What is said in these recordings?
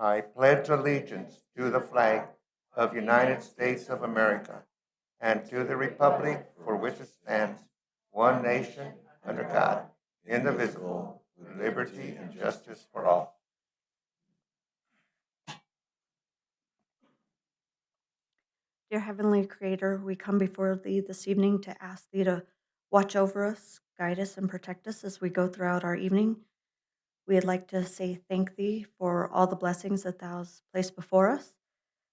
I pledge allegiance to the flag of the United States of America and to the republic for which it stands, one nation, under God, indivisible, with liberty and justice for all. Dear Heavenly Creator, we come before Thee this evening to ask Thee to watch over us, guide us, and protect us as we go throughout our evening. We'd like to say thank Thee for all the blessings that Thou hast placed before us.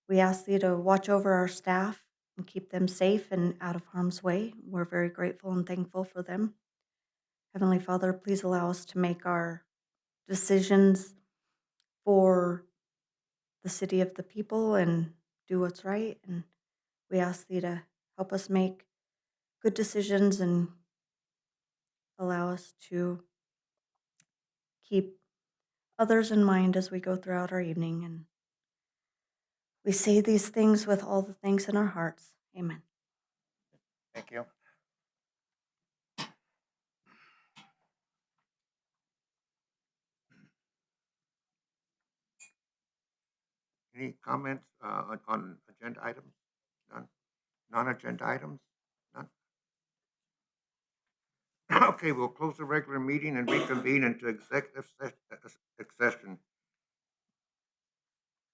We ask Thee to watch over our staff and keep them safe and out of harm's way. We're very grateful and thankful for them. Heavenly Father, please allow us to make our decisions for the city of the people and do what's right. And we ask Thee to help us make good decisions and allow us to keep others in mind as we go throughout our evening. And we say these things with all the things in our hearts. Amen. Thank you. Any comments on agenda items? None. Non-agenda items? None. Okay, we'll close the regular meeting and reconvene into executive session.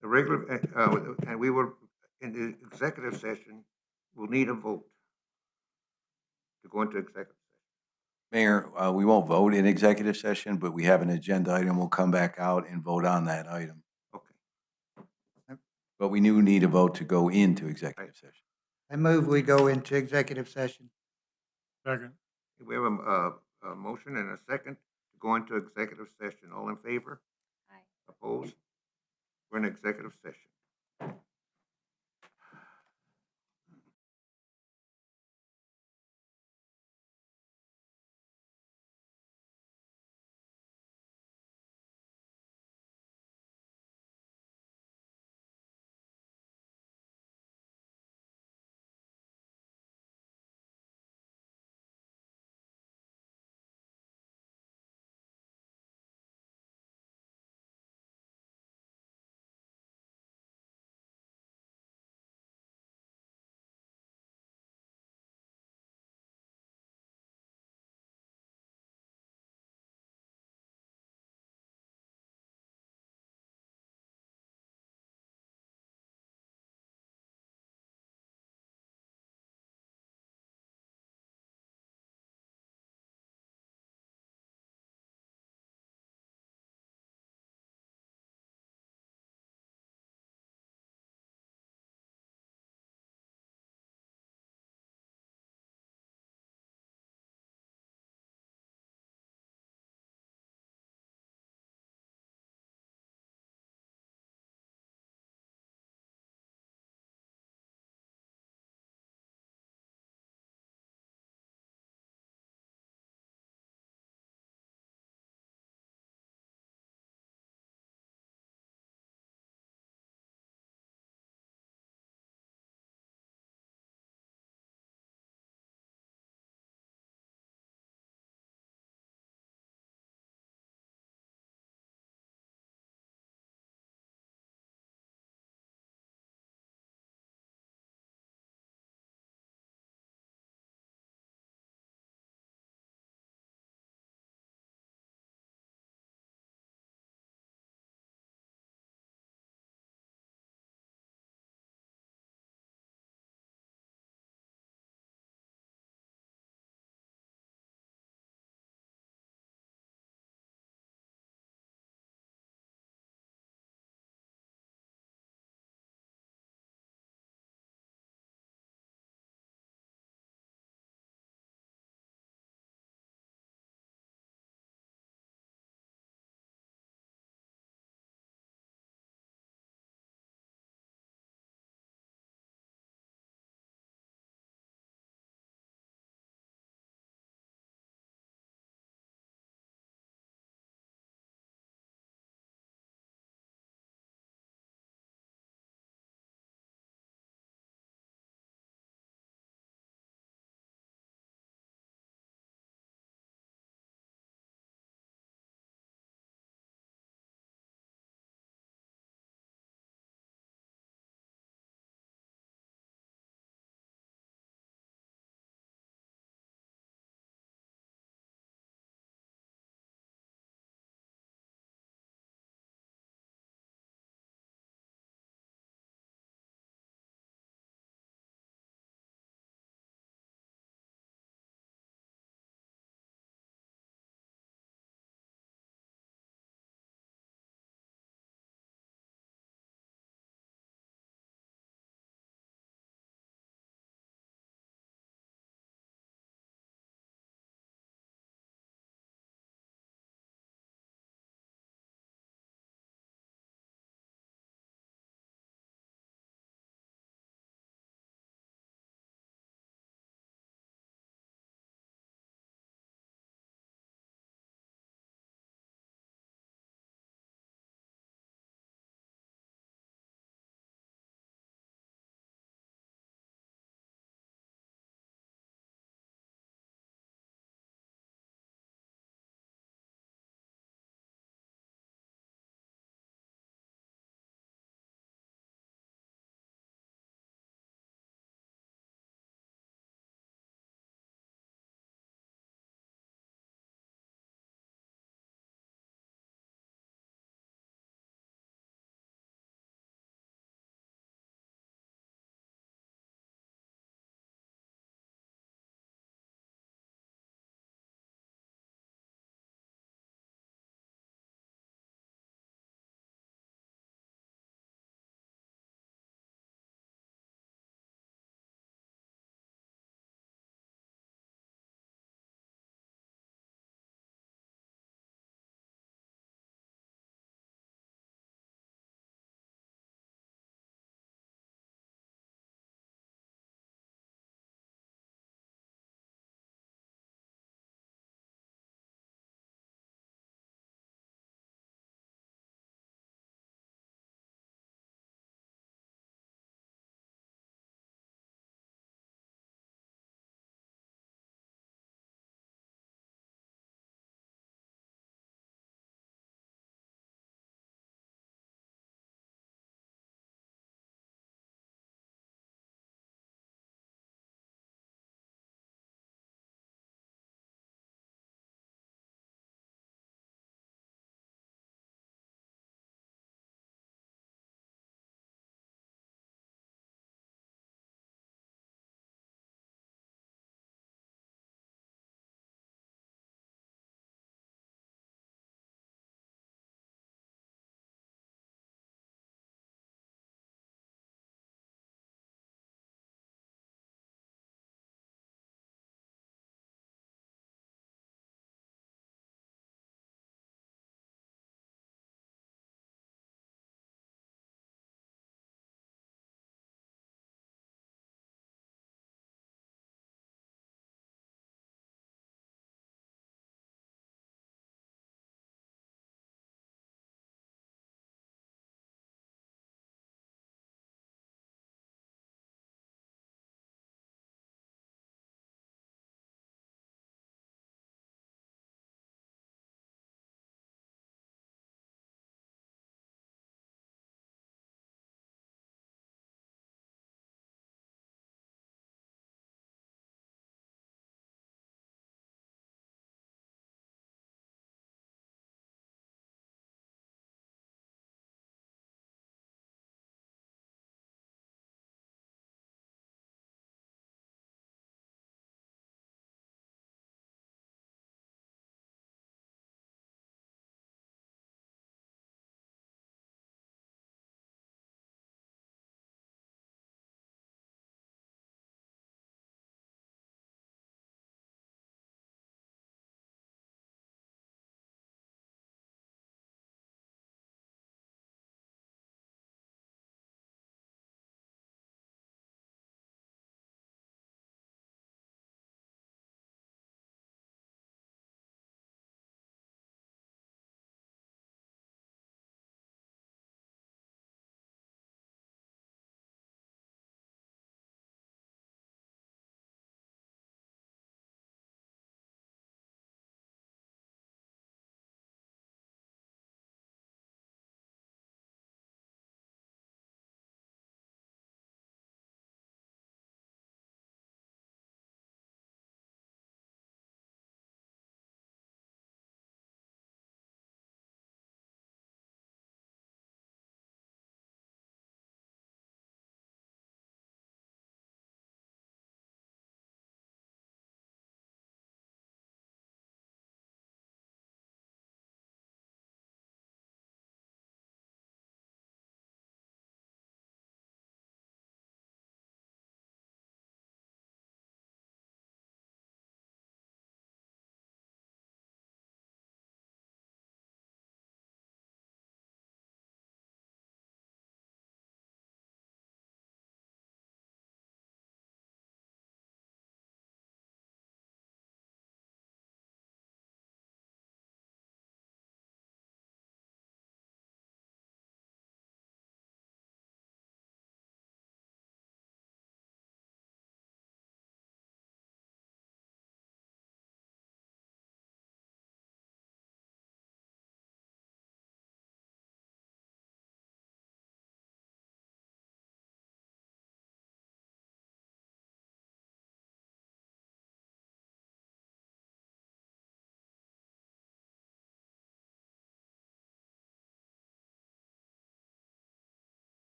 The regular, and we will, in the executive session, we'll need a vote to go into executive session. Mayor, we won't vote in executive session, but we have an agenda item. We'll come back out and vote on that item. Okay. But we do need a vote to go into executive session. I move we go into executive session. Second. We have a motion and a second to go into executive session. All in favor? Aye. Opposed? We're in executive session.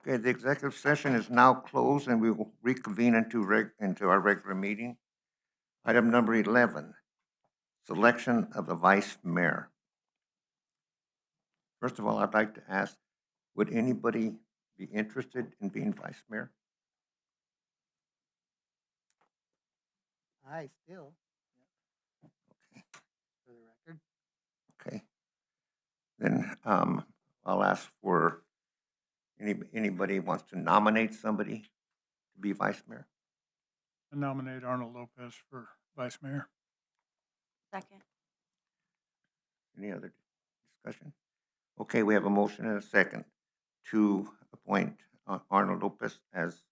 Okay, the executive session is now closed and we will reconvene into our regular meeting. Item number 11, selection of the vice mayor. First of all, I'd like to ask, would anybody be interested in being vice mayor? I still. For the record. Okay. Then I'll ask for anybody wants to nominate somebody to be vice mayor? I nominate Arnold Lopez for vice mayor. Second. Any other discussion? Okay, we have a motion and a second to appoint Arnold Lopez as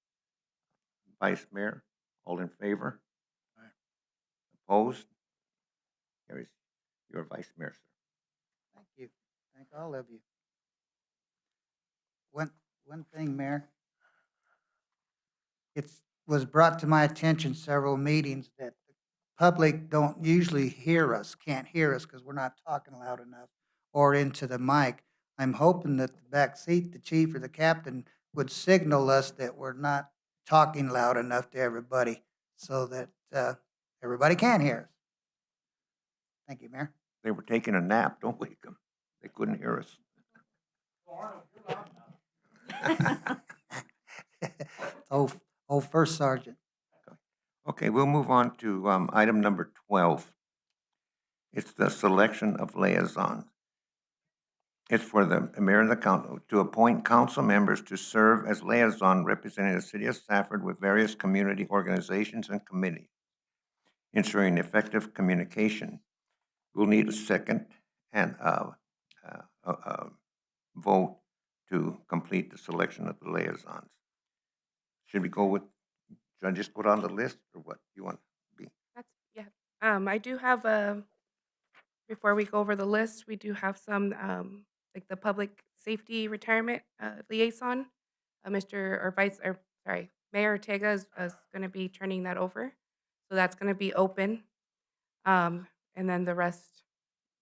vice mayor. All in favor? Aye. Opposed? Carries. You're vice mayor, sir. Thank you. Thank all of you. One thing, Mayor. It was brought to my attention several meetings that the public don't usually hear us, can't hear us because we're not talking loud enough or into the mic. I'm hoping that the back seat, the chief or the captain would signal us that we're not talking loud enough to everybody so that everybody can hear us. Thank you, Mayor. They were taking a nap, don't wake them. They couldn't hear us. Oh, First Sergeant. Okay, we'll move on to item number 12. It's the selection of liaisons. It's for the mayor and the council to appoint council members to serve as liaison representing the city of Safford with various community organizations and committees, ensuring effective communication. We'll need a second and vote to complete the selection of the liaisons. Should we go with, should I just go down the list or what you want to be? That's yeah. I do have before we go over the list, we do have some like the public safety retirement liaison. Mayor Ortega is going to be turning that over, so that's going to be open. And then the rest,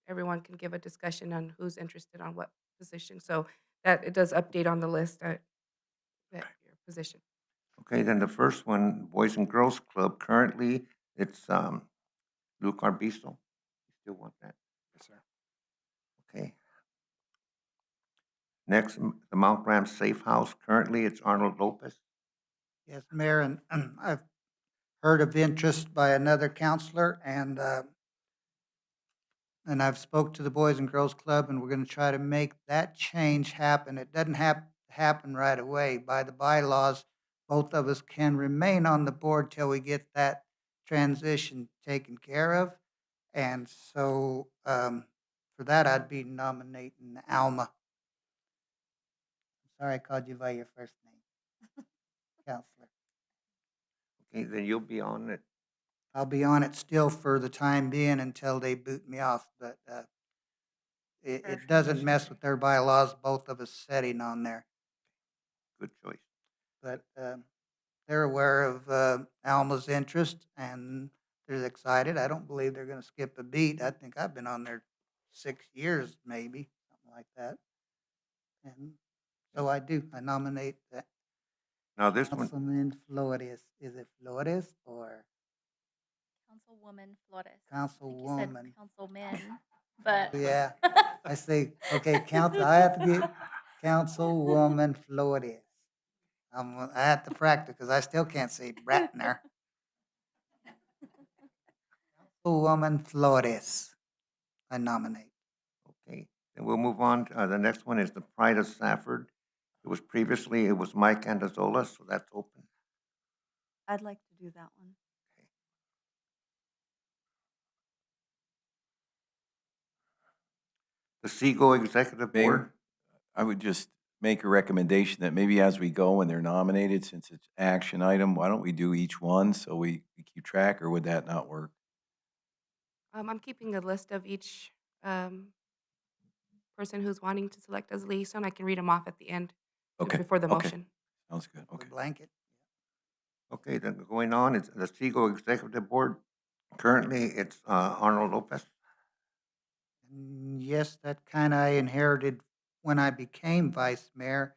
everyone can give a discussion on who's interested on what position. So that it does update on the list at your position. Okay, then the first one, Boys and Girls Club, currently it's Luke Arbizo. You still want that? Yes, sir. Okay. Next, the Mount Graham Safe House, currently it's Arnold Lopez. Yes, Mayor, and I've heard of interest by another counselor, and I've spoke to the Boys and Girls Club, and we're going to try to make that change happen. It doesn't happen right away. By the bylaws, both of us can remain on the board till we get that transition taken care of. And so for that, I'd be nominating Alma. Sorry, I called you by your first name, Counselor. Okay, then you'll be on it. I'll be on it still for the time being until they boot me off, but it doesn't mess with their bylaws, both of us sitting on there. Good choice. But they're aware of Alma's interest and they're excited. I don't believe they're going to skip a beat. I think I've been on there 6 years, maybe, something like that. And so I do. I nominate Now this one, Councilman Flores. Is it Flores or Councilwoman Flores. Councilwoman? Councilman, but. Yeah, I say, okay, I have to be Councilwoman Flores. I have to practice because I still can't say Bratner. Councilwoman Flores, I nominate. okay, then we'll move on. The next one is the Pride of Safford. It was Mike Andazola, so that's open. I'd like to do that one. The Seago Executive Board. Mayor, I would just make a recommendation that maybe as we go when they're nominated, since it's action item, why don't we do each one so we keep track, or would that not work? I'm keeping a list of each person who's wanting to select as liaison. I can read them off at the end Okay. before the okay. motion. Sounds good. The Okay. blanket. Okay, then going on, it's the Seago Executive Board. Currently, it's Arnold Lopez. Yes, that kind of I inherited when I became vice mayor.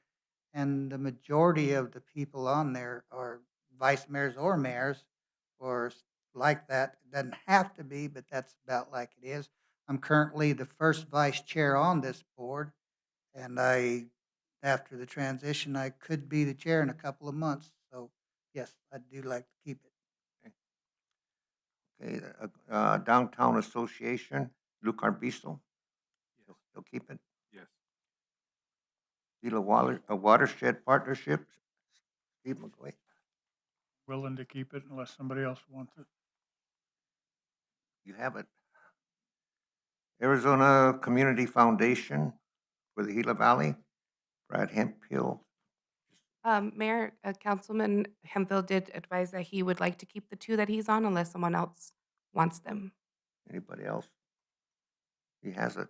and the majority of the people on there are vice mayors or mayors or like that. It doesn't have to be, but that's about like it is. I'm currently the first vice chair on this board, and after the transition, I could be the chair in a couple of months. So, yes, I do like to keep it. Okay, Downtown Association, Lou Carbizo. You'll keep it. Yes. Gila Watershed Partnership, Steve McGuay. Willing to keep it unless somebody else wants it. You have it. Arizona Community Foundation for the Gila Valley, Brad Hemphill. Mayor, Councilman Hemphill did advise that he would like to keep the two that he's on unless someone else wants them. Anybody else? He has it.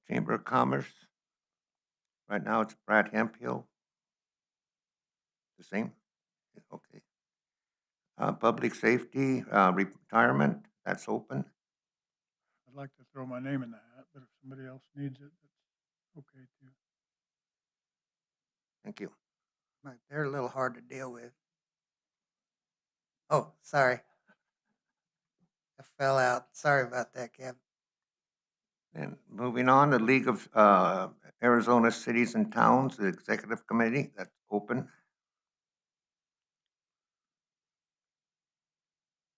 Chamber of Commerce. Right now it's Brad Hemphill. The same? Okay. Public Safety, Retirement, that's open. I'd like to throw my name in the hat, but if somebody else needs it, that's okay too. Thank you. Right, they're a little hard to deal with. Oh, sorry. I fell out. Sorry about that, Kevin. And moving on, the League of Arizona Cities and Towns, the Executive Committee, that's open.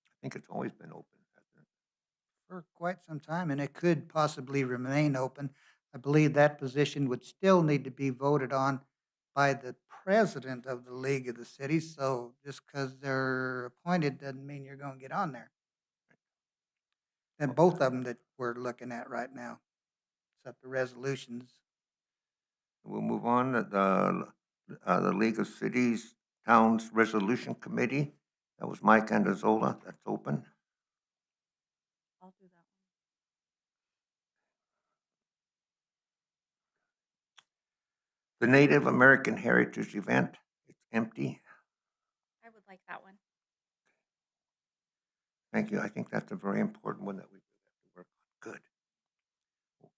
I think it's always been open, hasn't it? For quite some time, and it could possibly remain open. I believe that position would still need to be voted on by the president of the League of the Cities. So just because they're appointed doesn't mean you're going to get on there. And both of them that we're looking at right now, except the resolutions. We'll move on to the League of Cities, Towns Resolution Committee. That was Mike Andazola, that's open. I'll do that one. The Native American Heritage Event, it's empty. I would like that one. Thank you. I think that's a very important one that we have to work on. Good.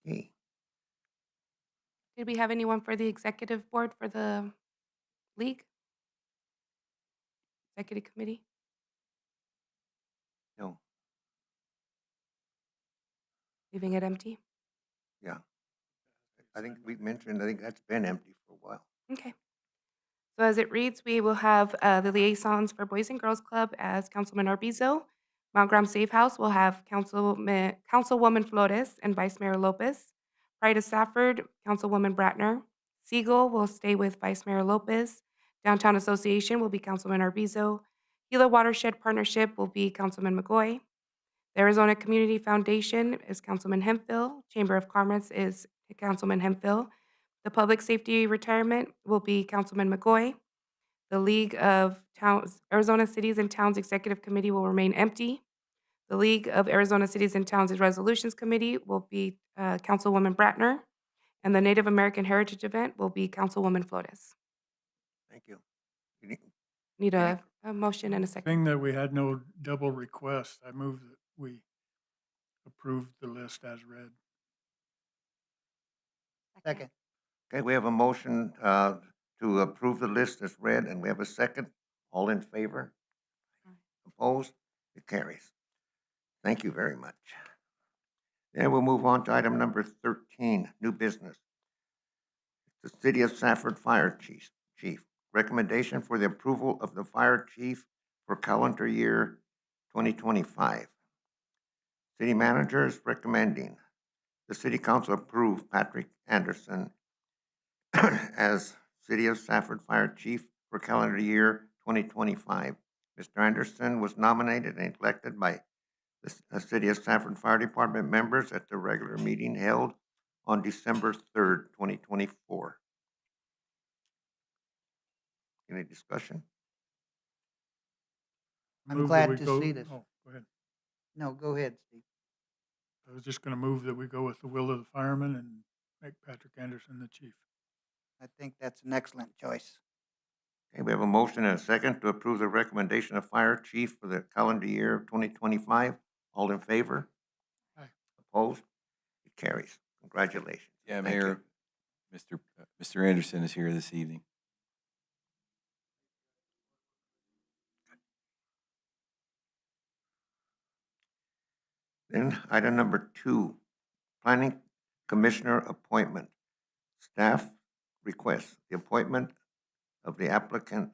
Okay. Did we have anyone for the executive board for the league? Executive committee? No. Leaving it empty? Yeah. I think we mentioned, I think that's been empty for a while. Okay. So as it reads, we will have the liaisons for Boys and Girls Club as Councilman Arbizo. Mount Graham Safe House will have Councilwoman Flores and Vice Mayor Lopez. Pride of Safford, Councilwoman Bratner. Siegel will stay with Vice Mayor Lopez. Downtown Association will be Councilman Arbizo. Gila Watershed Partnership will be Councilman McGoy. The Arizona Community Foundation is Councilman Hemphill. Chamber of Commerce is Councilman Hemphill. The Public Safety Retirement will be Councilman McGoy. The League of Towns, Arizona Cities and Towns Executive Committee will remain empty. The League of Arizona Cities and Towns Resolutions Committee will be Councilwoman Bratner. And the Native American Heritage Event will be Councilwoman Flores. Thank you. You need- Need a motion and a second. Being that we had no double requests, I move that we approve the list as read. Second. Okay, we have a motion to approve the list as read, and we have a second. All in favor? Opposed? It carries. Thank you very much. Then we'll move on to item number 13, new business. The City of Safford Fire Chief. Recommendation for the approval of the fire chief for calendar year 2025. City manager is recommending the city council approve Patrick Anderson as City of Safford Fire Chief for calendar year 2025. Mr. Anderson was nominated and elected by the City of Safford Fire Department members at the regular meeting held on December 3rd, 2024. Any discussion? I'm Move that glad we to go- see this. Oh, go ahead. No, go ahead, Steve. I was just going to move that we go with the will of the firemen and make Patrick Anderson the chief. I think that's an excellent choice. Okay, we have a motion and a second to approve the recommendation of fire chief for the calendar year of 2025. All in favor? Aye. Opposed? It carries. Congratulations. Yeah, Thank you. Mayor, Mr. Anderson is here this evening. Then item number 2, Planning Commissioner appointment. Staff requests the appointment of the applicant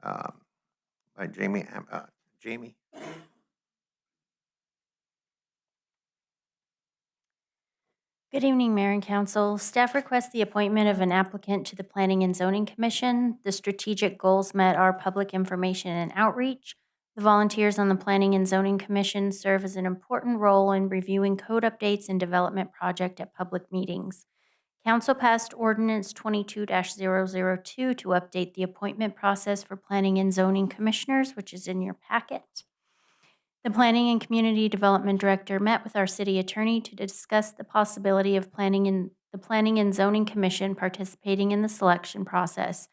by Jamie. Jamie. Good evening, Mayor and Council. Staff requests the appointment of an applicant to the Planning and Zoning Commission. The strategic goals met are public information and outreach. The volunteers on the Planning and Zoning Commission serve as an important role in reviewing code updates and development project at public meetings. Council passed Ordinance 22-002 to update the appointment process for Planning and Zoning Commissioners, which is in your packet. The Planning and Community Development Director met with our city attorney to discuss the possibility of the Planning and Zoning Commission participating in the selection process.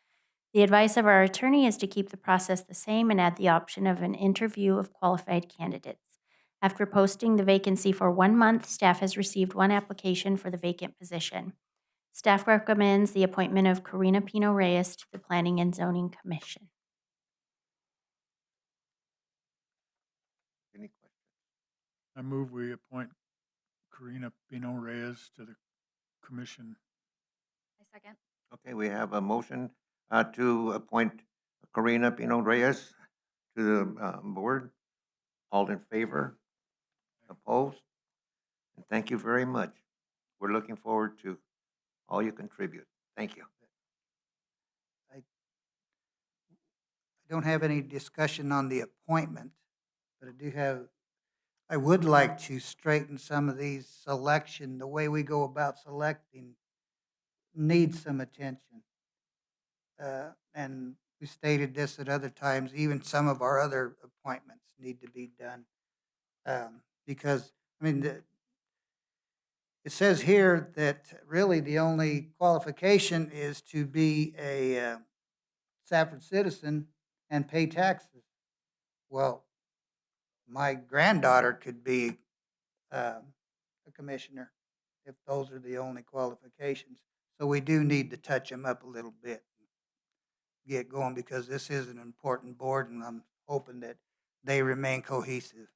The advice of our attorney is to keep the process the same and add the option of an interview of qualified candidates. After posting the vacancy for 1 month, staff has received 1 application for the vacant position. Staff recommends the appointment of Karina Pino Reyes to the Planning and Zoning Commission. Any questions? I move we appoint Karina Pino Reyes to the commission. I second. Okay, we have a motion to appoint Karina Pino Reyes to the board. All in favor? Opposed? And thank you very much. We're looking forward to all you contribute. Thank you. I don't have any discussion on the appointment, but I would like to straighten some of these selection, the way we go about selecting needs some attention. And we stated this at other times, even some of our other appointments need to be done. Because, I mean, it says here that really the only qualification is to be a Safford citizen and pay taxes. Well, my granddaughter could be a commissioner if those are the only qualifications. So we do need to touch them up a little bit, get going, because this is an important board, and I'm hoping that they remain cohesive.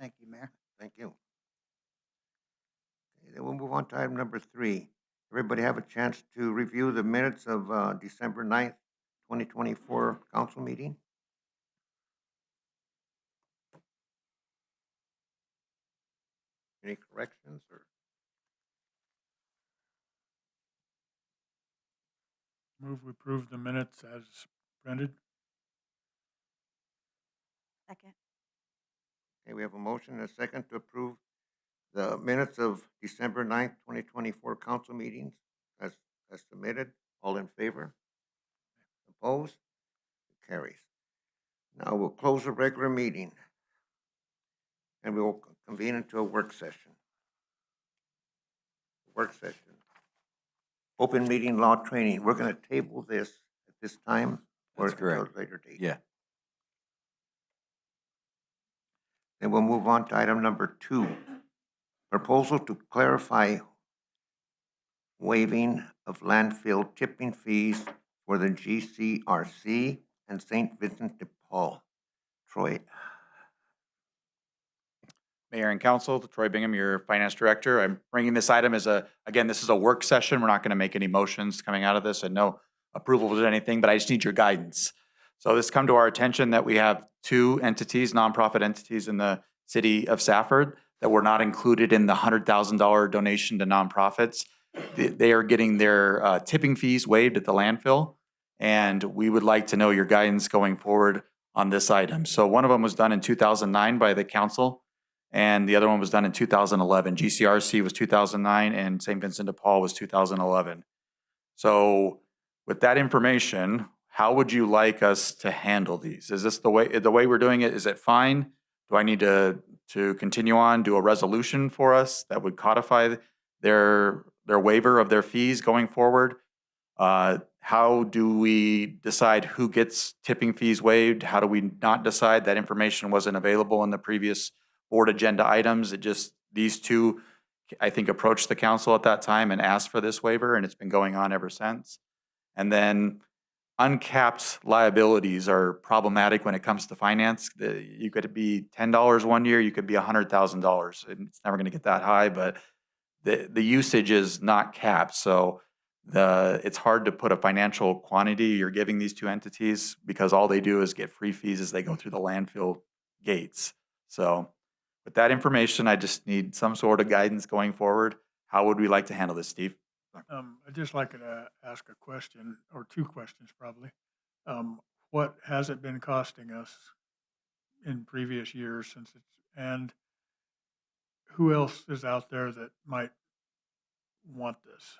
Thank you, Mayor. Thank you. Okay, then we'll move on to item number 3. Everybody have a chance to review the minutes of December 9th, 2024 council meeting? Any corrections or? Move we approve the minutes as printed. Second. Okay, we have a motion and a second to approve the minutes of December 9th, 2024 council meetings as submitted. All in favor? Opposed? It carries. Now we'll close the regular meeting and we will convene into a work session. Work session. Open meeting law training. We're going to table this at this time or That's until correct. a later date. Yeah. Then we'll move on to item number 2. Proposal to clarify waiving of landfill tipping fees for the GCRC and St. Vincent de Paul. Troy. Mayor and Council, Troy Bingham, your Finance Director. I'm bringing this item as again, this is a work session. We're not going to make any motions coming out of this and no approvals or anything, but I just need your guidance. So this come to our attention that we have 2 entities, nonprofit entities in the city of Safford that were not included in the $100,000 donation to nonprofits. They are getting their tipping fees waived at the landfill, and we would like to know your guidance going forward on this item. So one of them was done in 2009 by the council, and the other one was done in 2011. GCRC was 2009, and St. Vincent de Paul was 2011. So with that information, how would you like us to handle these? Is this the way we're doing it? Is it fine? Do I need to continue on, do a resolution for us that would codify their waiver of their fees going forward? How do we decide who gets tipping fees waived? How do we not decide? That information wasn't available in the previous board agenda items. It just, these 2 I think, approached the council at that time and asked for this waiver, and it's been going on ever since. And then uncapped liabilities are problematic when it comes to finance. You could be $10 one year, you could be $100,000. And it's never going to get that high, but the usage is not capped. So it's hard to put a financial quantity you're giving these two entities because all they do is get free fees as they go through the landfill gates. So with that information, I just need some sort of guidance going forward. How would we like to handle this, Steve? I'd just like to ask a question, or two questions probably. What has it been costing us in previous years and who else is out there that might want this?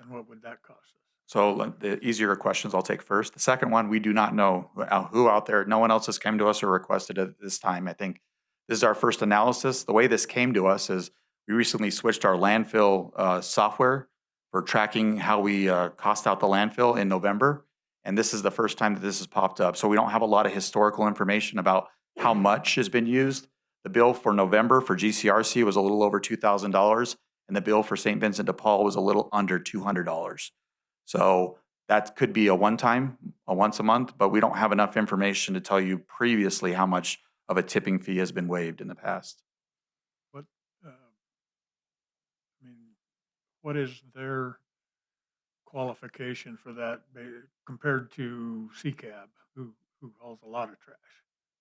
And what would that cost us? So the easier questions I'll take first. The second one, we do not know who out there, no one else has come to us or requested it this time. I think this is our first analysis. The way this came to us is we recently switched our landfill software for tracking how we cost out the landfill in November. And this is the first time that this has popped up. So we don't have a lot of historical information about how much has been used. The bill for November for GCRC was a little over $2,000, and the bill for St. Vincent de Paul was a little under $200. So that could be a one-time, a once a month, but we don't have enough information to tell you previously how much of a tipping fee has been waived in the past. What, what is their qualification for that compared to CCAB, who hauls a lot of trash?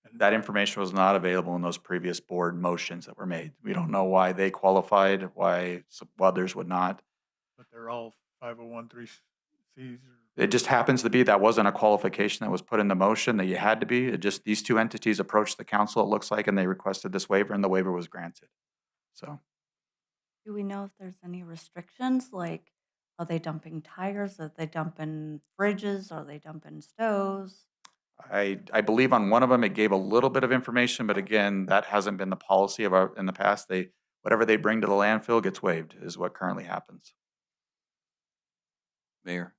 And That information was not available in those previous board motions that were made. We don't know why they qualified, why some others would not. But they're all 501(c)(3)s. It just happens to be that wasn't a qualification that was put in the motion that you had to be. It just, these two entities approached the council, it looks like, and they requested this waiver, and the waiver was granted. So Do we know if there's any restrictions? Like, are they dumping tires? Are they dumping fridges? Are they dumping stoves? I believe on one of them, it gave a little bit of information, but again, that hasn't been the policy of in the past. Whatever they bring to the landfill gets waived is what currently happens. Mayor,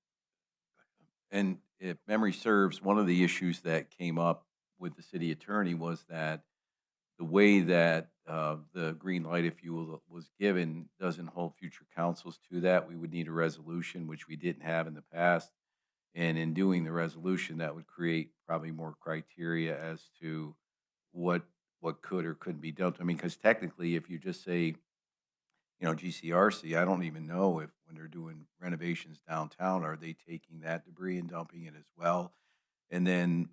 and if memory serves, one of the issues that came up with the city attorney was that the way that the green light, if you will, was given doesn't hold future councils to that. We would need a resolution, which we didn't have in the past. And in doing the resolution, that would create probably more criteria as to what could or couldn't be dumped. I mean, because technically, if you just say, GCRC, I don't even know if when they're doing renovations downtown, are they taking that debris and dumping it as well? And then,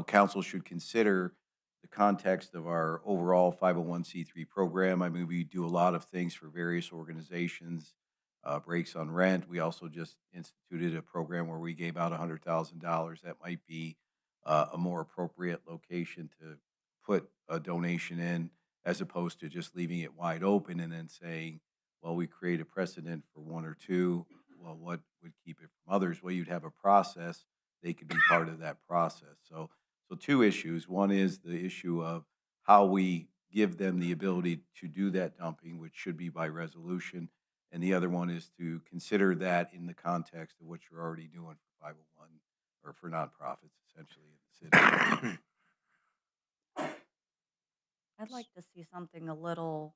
council should consider the context of our overall 501c3 program. I mean, we do a lot of things for various organizations, breaks on rent. We also just instituted a program where we gave out $100,000. That might be a more appropriate location to put a donation in, as opposed to just leaving it wide open and then saying, well, we create a precedent for one or two. Well, what would keep it from others? Well, you'd have a process. They could be part of that process. So two issues. One is the issue of how we give them the ability to do that dumping, which should be by resolution. And the other one is to consider that in the context of what you're already doing for 501 or for nonprofits, essentially, in the city. I'd like to see something a little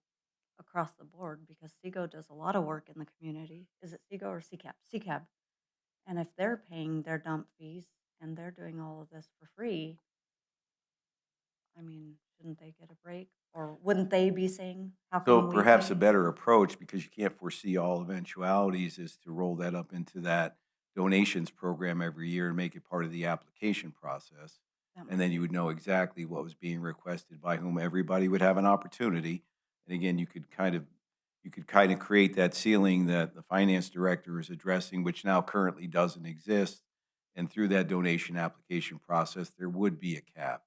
across the board because SEGO does a lot of work in the community. Is it SEGO or CCAB? CCAB. And if they're paying their dump fees and they're doing all of this for free, I mean, shouldn't they get a break? Or wouldn't they be saying, how So come we perhaps a pay? better approach, because you can't foresee all eventualities, is to roll that up into that donations program every year and make it part of the application process. That And then you would know exactly what was being requested by whom. Everybody would have an opportunity. And again, you could kind of create that ceiling that the finance director is addressing, which now currently doesn't exist. And through that donation application process, there would be a cap.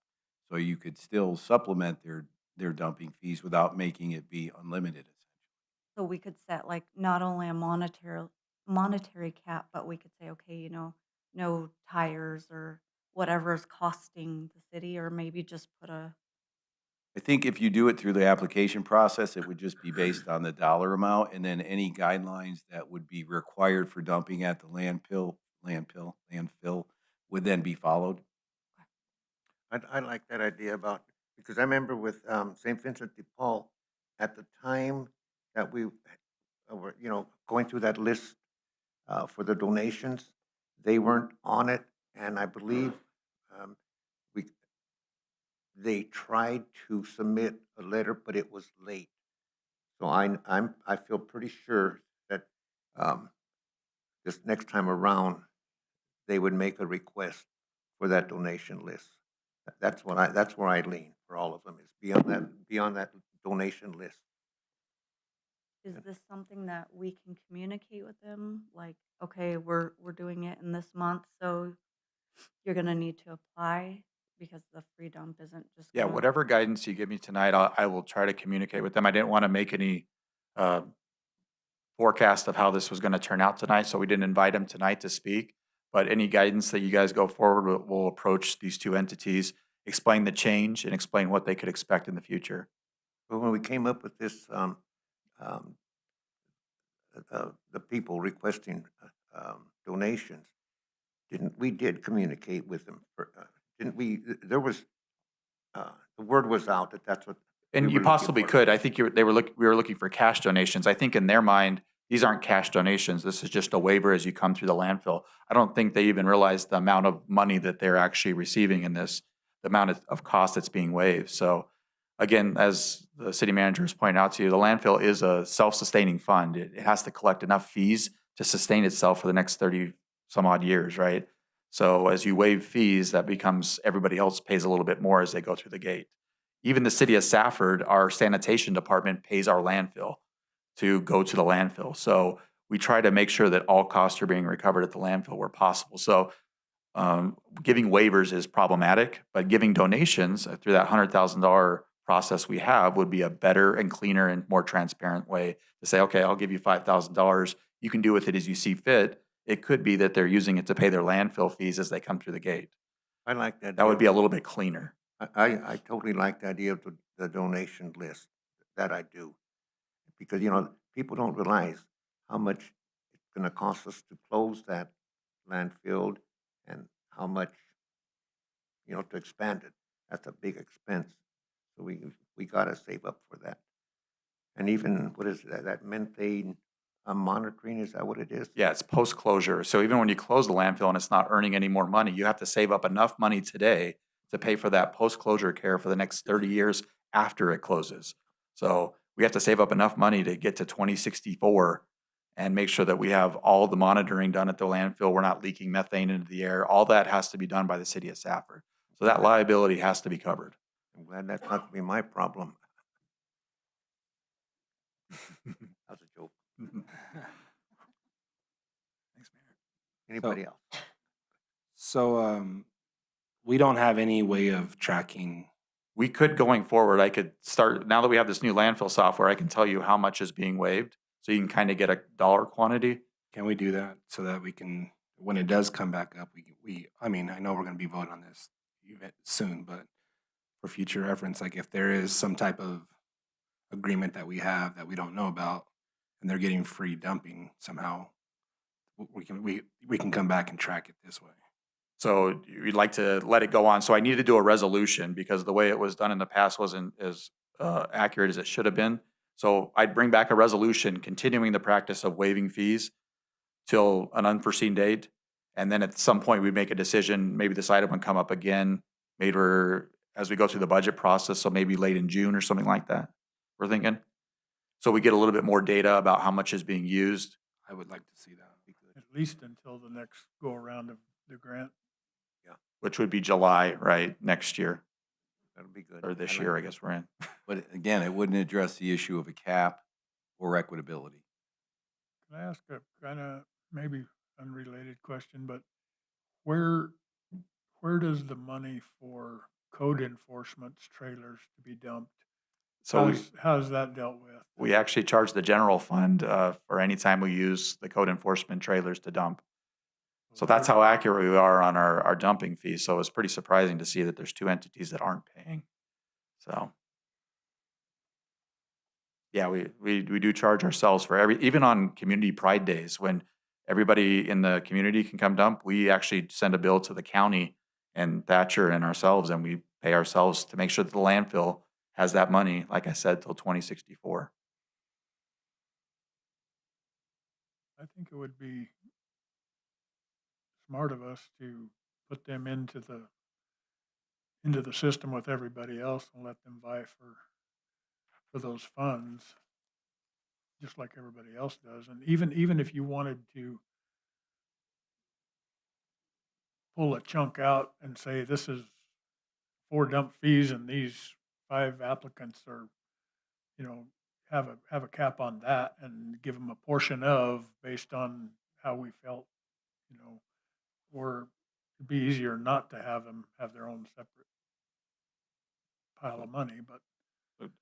So you could still supplement their dumping fees without making it be unlimited, essentially. So we could set like not only a monetary cap, but we could say, okay, no tires or whatever is costing the city, or maybe just put a, I think if you do it through the application process, it would just be based on the dollar amount, and then any guidelines that would be required for dumping at the landfill would then be followed. I like that idea because I remember with St. Vincent de Paul, at the time that we going through that list for the donations. They weren't on it, and I believe um, we, they tried to submit a letter, but it was late. So I feel pretty sure that um, this next time around, they would make a request for that donation list. That's where I lean for all of them, is be on that donation list. Is this something that we can communicate with them? Like, okay, we're doing it in this month, so you're gonna need to apply because the free dump isn't just Yeah, gonna. whatever guidance you give me tonight, I will try to communicate with them. I didn't want to make any uh, forecast of how this was going to turn out tonight, so we didn't invite them tonight to speak. But any guidance that you guys go forward, we'll approach these two entities, explain the change, and explain what they could expect in the future. But when we came up with this, um, the people requesting donations, we did communicate with them, didn't we? There was, the word was out that that's what. we And were you looking possibly for. could. I think we were looking for cash donations. I think in their mind, these aren't cash donations. This is just a waiver as you come through the landfill. I don't think they even realize the amount of money that they're actually receiving in this, the amount of cost that's being waived. So again, as the city manager has pointed out to you, the landfill is a self-sustaining fund. It has to collect enough fees to sustain itself for the next 30 some odd years, right? So as you waive fees, that becomes everybody else pays a little bit more as they go through the gate. Even the city of Safford, our sanitation department pays our landfill to go to the landfill. So we try to make sure that all costs are being recovered at the landfill where possible. So giving waivers is problematic, but giving donations through that $100,000 process we have would be a better and cleaner and more transparent way to say, okay, I'll give you $5,000. You can do with it as you see fit. It could be that they're using it to pay their landfill fees as they come through the gate. I like that. That would be a little bit cleaner. I totally like the idea of the donation list. That I do. Because, people don't realize how much it's gonna cost us to close that landfill and how much, to expand it. That's a big expense. So we gotta save up for that. And even, what is that methane monitoring, is that what it is? Yeah, it's post-closure. So even when you close the landfill and it's not earning any more money, you have to save up enough money today to pay for that post-closure care for the next 30 years after it closes. So we have to save up enough money to get to 2064 and make sure that we have all the monitoring done at the landfill. We're not leaking methane into the air. All that has to be done by the city of Safford. So that liability has to be covered. I'm glad that's not gonna be my problem. That's a joke. Thanks, Mayor. Anybody else? So, we don't have any way of tracking. We could, going forward, I could start, now that we have this new landfill software, I can tell you how much is being waived. So you can kind of get a dollar quantity. Can we do that so that we can, when it does come back up, I mean, I know we're gonna be voting on this soon, but for future reference, like if there is some type of agreement that we have that we don't know about and they're getting free dumping somehow, we can come back and track it this way. So you'd like to let it go on. So I needed to do a resolution because the way it was done in the past wasn't as accurate as it should have been. So I'd bring back a resolution continuing the practice of waiving fees till an unforeseen date. And then at some point, we'd make a decision, maybe this item would come up again, maybe as we go through the budget process, so maybe late in June or something like that, we're thinking. So we get a little bit more data about how much is being used. I would like to see that. At least until the next go around of the grant. Which would be July, right, next year, That'll be good. or this like year, I that. guess we're in. But again, it wouldn't address the issue of a cap or equitability. Can I ask a kind of maybe unrelated question, but where does the money for code enforcement's trailers to be dumped? So How's that dealt with? we actually charge the general fund for any time we use the code enforcement trailers to dump. So that's how accurate we are on our dumping fees. So it's pretty surprising to see that there's two entities that aren't paying. So yeah, we do charge ourselves for even on community pride days when everybody in the community can come dump, we actually send a bill to the county and Thatcher and ourselves, and we pay ourselves to make sure that the landfill has that money, like I said, till 2064. I think it would be smart of us to put them into the system with everybody else and let them vie for those funds, just like everybody else does. And even if you wanted to pull a chunk out and say, this is 4 dump fees and these 5 applicants are, have a cap on that and give them a portion of based on how we felt, or it'd be easier not to have them have their own separate pile of money, but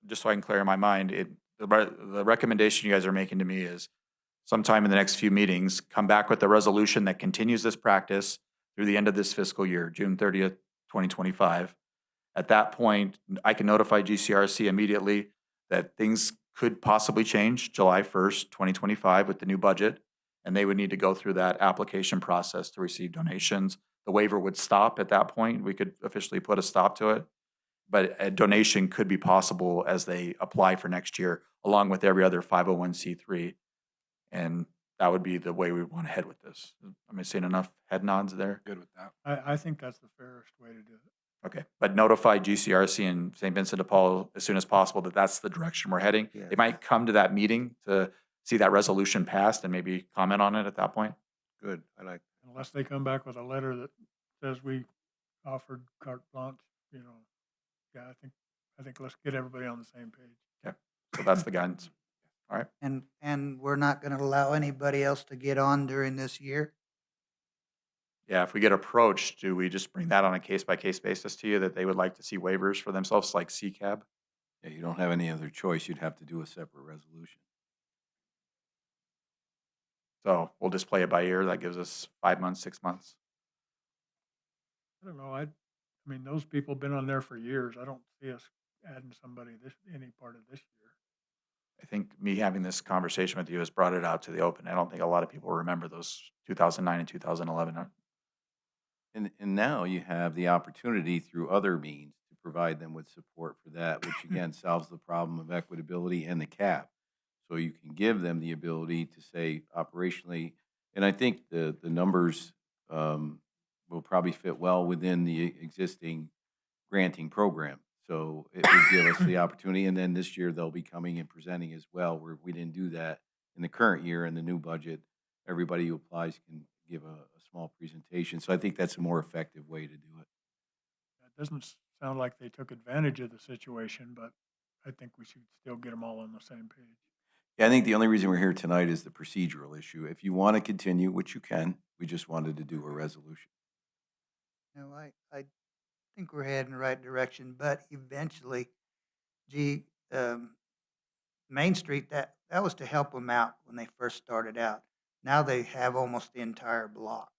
Just so I can clear in my mind, the recommendation you guys are making to me is sometime in the next few meetings, come back with a resolution that continues this practice through the end of this fiscal year, June 30th, 2025. At that point, I can notify GCRC immediately that things could possibly change July 1st, 2025 with the new budget, and they would need to go through that application process to receive donations. The waiver would stop at that point. We could officially put a stop to it. But a donation could be possible as they apply for next year, along with every other 501c3. And that would be the way we want to head with this. Am I seeing enough head nods there? Good with that. I think that's the fairest way to do it. Okay, but notify GCRC and St. Vincent de Paul as soon as possible that that's the direction we're heading. Yes. They might come to that meeting to see that resolution passed and maybe comment on it at that point. Good, I like, Unless they come back with a letter that says we offered carte blanche, yeah, I think let's get everybody on the same page. So that's the guidance. And we're not gonna allow anybody else to get on during this year? Yeah, if we get approached, do we just bring that on a case-by-case basis to you that they would like to see waivers for themselves, like CCAB? Yeah, you don't have any other choice. You'd have to do a separate resolution. So we'll just play it by ear. That gives us 5 months, 6 months. I don't know, I mean, those people have been on there for years. I don't see us adding somebody any part of this year. I think me having this conversation with you has brought it out to the open. I don't think a lot of people remember those 2009 and 2011. And now you have the opportunity through other means to provide them with support for that, which again solves the problem of equitability and the cap. So you can give them the ability to say operationally, and I think the numbers will probably fit well within the existing granting program. So it would give us the opportunity, and then this year they'll be coming and presenting as well, where we didn't do that in the current year in the new budget. Everybody who applies can give a small presentation. So I think that's a more effective way to do it. It doesn't sound like they took advantage of the situation, but I think we should still get them all on the same page. Yeah, I think the only reason we're here tonight is the procedural issue. If you want to continue, which you can, we just wanted to do a resolution. No, I think we're heading the right direction, but eventually, Main Street, that was to help them out when they first started out. Now they have almost the entire block.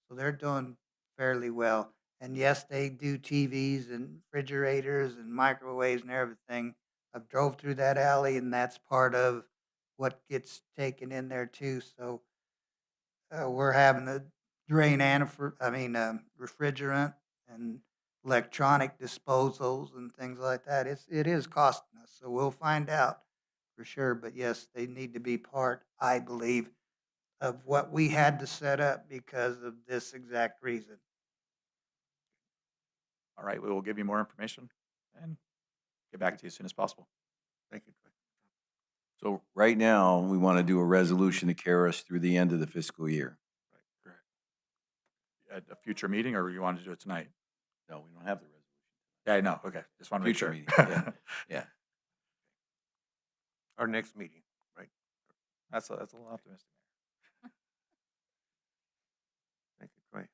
So they're doing fairly well. And yes, they do TVs and refrigerators and microwaves and everything. I've drove through that alley and that's part of what gets taken in there too. So we're having to drain refrigerant and electronic disposals and things like that. It is costing us. So we'll find out for sure. But yes, they need to be part, I believe, of what we had to set up because of this exact reason. All right, we will give you more information and get back to you as soon as possible. thank you, Troy. So right now, we want to do a resolution to carry us through the end of the fiscal year. Correct. At a future meeting, or you want to do it tonight? No, we don't have the resolution. Yeah, I know. Okay, just want to make Future sure. meeting, yeah. Yeah. Our next meeting, right? That's a little optimistic. Thank you, Troy.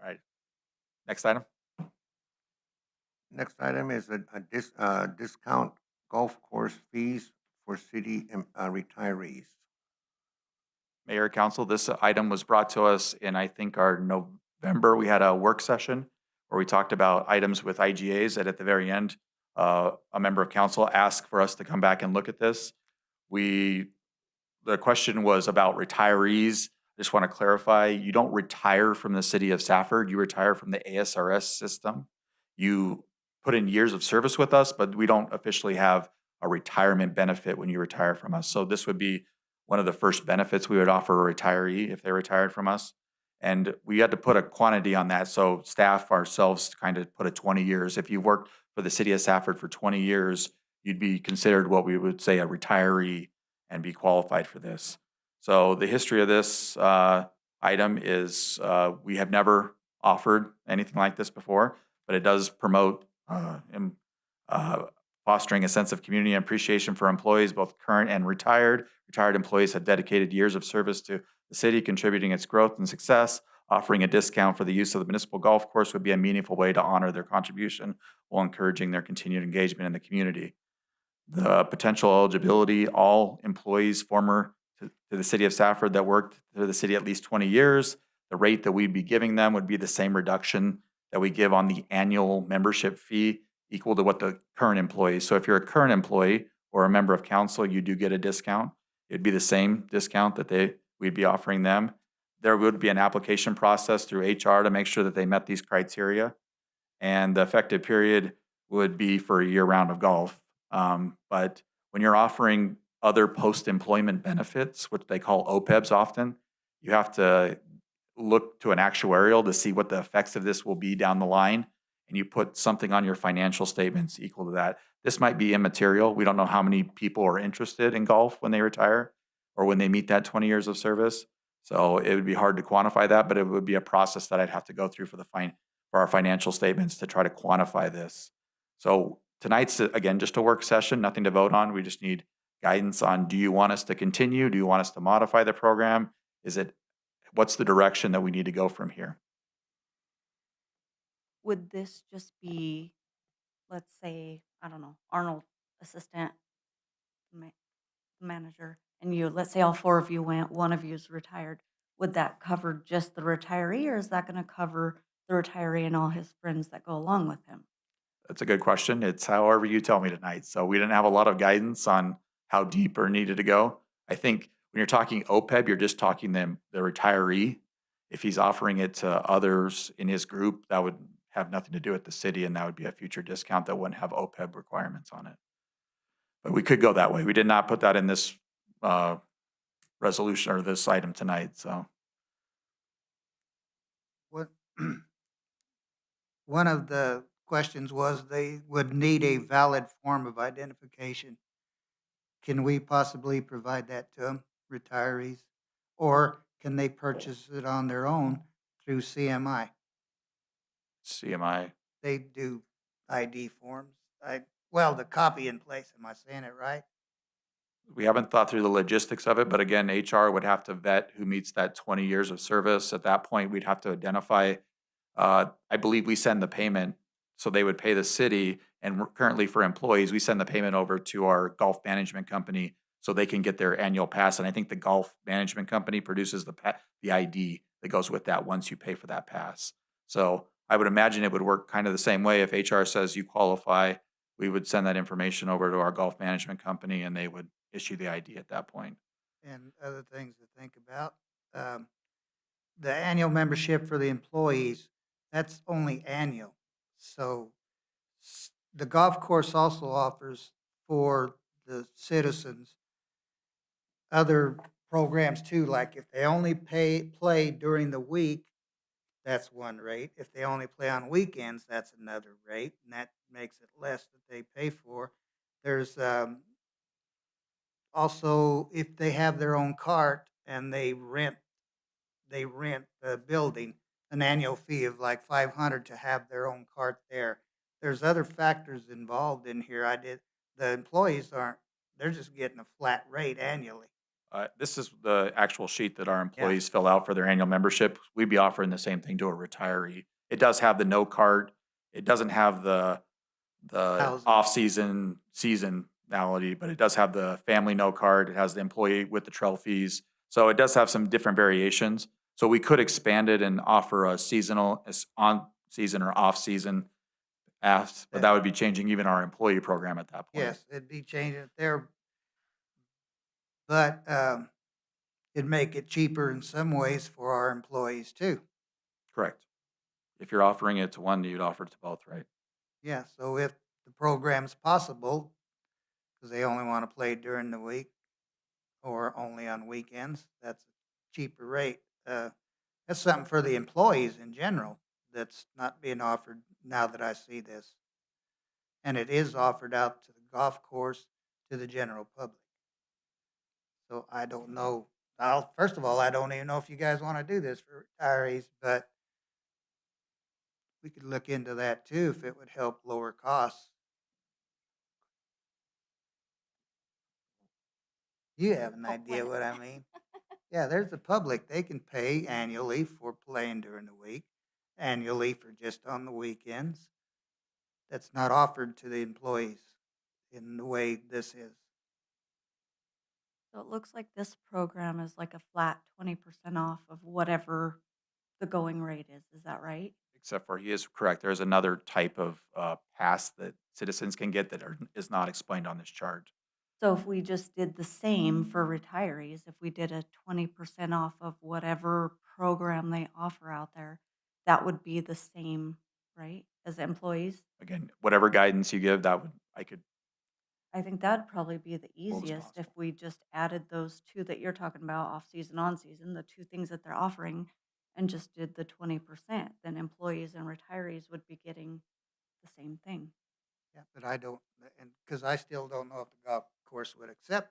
All right. Next item. Next item is a discount golf course fees for city retirees. Mayor, Council, this item was brought to us in, I think, our November. We had a work session where we talked about items with IGAs that at the very end, a member of council asked for us to come back and look at this. The question was about retirees. I just want to clarify, you don't retire from the city of Safford, you retire from the ASRS system. You put in years of service with us, but we don't officially have a retirement benefit when you retire from us. So this would be one of the first benefits we would offer a retiree if they retired from us. And we had to put a quantity on that. So staff ourselves kind of put a 20 years. If you worked for the city of Safford for 20 years, you'd be considered what we would say a retiree and be qualified for this. So the history of this item is we have never offered anything like this before, but it does promote fostering a sense of community and appreciation for employees, both current and retired. Retired employees have dedicated years of service to the city, contributing its growth and success. Offering a discount for the use of the municipal golf course would be a meaningful way to honor their contribution while encouraging their continued engagement in the community. The potential eligibility, all employees former to the city of Safford that worked for the city at least 20 years, the rate that we'd be giving them would be the same reduction that we give on the annual membership fee, equal to what the current employees. So if you're a current employee or a member of council, you do get a discount. It'd be the same discount that we'd be offering them. There would be an application process through HR to make sure that they met these criteria. And the effective period would be for a year round of golf. But when you're offering other post-employment benefits, which they call OPEBs often, you have to look to an actuarial to see what the effects of this will be down the line. And you put something on your financial statements equal to that. This might be immaterial. We don't know how many people are interested in golf when they retire or when they meet that 20 years of service. So it would be hard to quantify that, but it would be a process that I'd have to go through for our financial statements to try to quantify this. So tonight's, again, just a work session, nothing to vote on. We just need guidance on, do you want us to continue? Do you want us to modify the program? What's the direction that we need to go from here? Would this just be, let's say, I don't know, Arnold, assistant manager, and you, let's say all four of you went, one of you is retired. Would that cover just the retiree, or is that going to cover the retiree and all his friends that go along with him? That's a good question. It's however you tell me tonight. So we didn't have a lot of guidance on how deep or needed to go. I think when you're talking OPEB, you're just talking the retiree. If he's offering it to others in his group, that would have nothing to do with the city, and that would be a future discount that wouldn't have OPEB requirements on it. But we could go that way. We did not put that in this resolution or this item tonight, so. What, one of the questions was they would need a valid form of identification. Can we possibly provide that to them, retirees? Or can they purchase it on their own through CMI? CMI. They do ID forms. Well, the copy in place, am I saying it right? We haven't thought through the logistics of it, but again, HR would have to vet who meets that 20 years of service. At that point, we'd have to identify, I believe we send the payment, so they would pay the city, and currently for employees, we send the payment over to our golf management company so they can get their annual pass. And I think the golf management company produces the ID that goes with that once you pay for that pass. So I would imagine it would work kind of the same way. If HR says you qualify, we would send that information over to our golf management company and they would issue the ID at that point. And other things to think about. The annual membership for the employees, that's only annual. So the golf course also offers for the citizens other programs too, like if they only play during the week, that's one rate. If they only play on weekends, that's another rate, and that makes it less that they pay for. There's also, if they have their own cart and they rent the building, an annual fee of like $500 to have their own cart there. There's other factors involved in here. The employees they're just getting a flat rate annually. This is the actual sheet that our employees fill out for their annual membership. We'd be offering the same thing to a retiree. It does have the no cart. It doesn't have the off-season seasonality, but it does have the family no cart. It has the employee with the trophies. So it does have some different variations. So we could expand it and offer a seasonal, on-season or off-season pass, but that would be changing even our employee program at that point. Yes, it'd be changing it there. But it'd make it cheaper in some ways for our employees too. Correct. If you're offering it to one, you'd offer it to both, right? Yeah, so if the program's possible, because they only want to play during the week or only on weekends. That's a cheaper rate. That's something for the employees in general that's not being offered now that I see this. And it is offered out to the golf course, to the general public. So I don't know. First of all, I don't even know if you guys want to do this for retirees, but we could look into that too if it would help lower costs. You have an idea what I mean? Yeah, there's the public. They can pay annually for playing during the week, annually for just on the weekends. That's not offered to the employees in the way this is. So it looks like this program is like a flat 20% off of whatever the going rate is. Is that right? Except for, he is correct, there's another type of pass that citizens can get that is not explained on this chart. So if we just did the same for retirees, if we did a 20% off of whatever program they offer out there, that would be the same, right, as employees? Again, whatever guidance you give, I could, I think that'd probably be the Well, as easiest if possible. we just added those two that you're talking about, off-season, on-season, the two things that they're offering, and just did the 20%. Then employees and retirees would be getting the same thing. Yeah, but I don't, and because I still don't know if the golf course would accept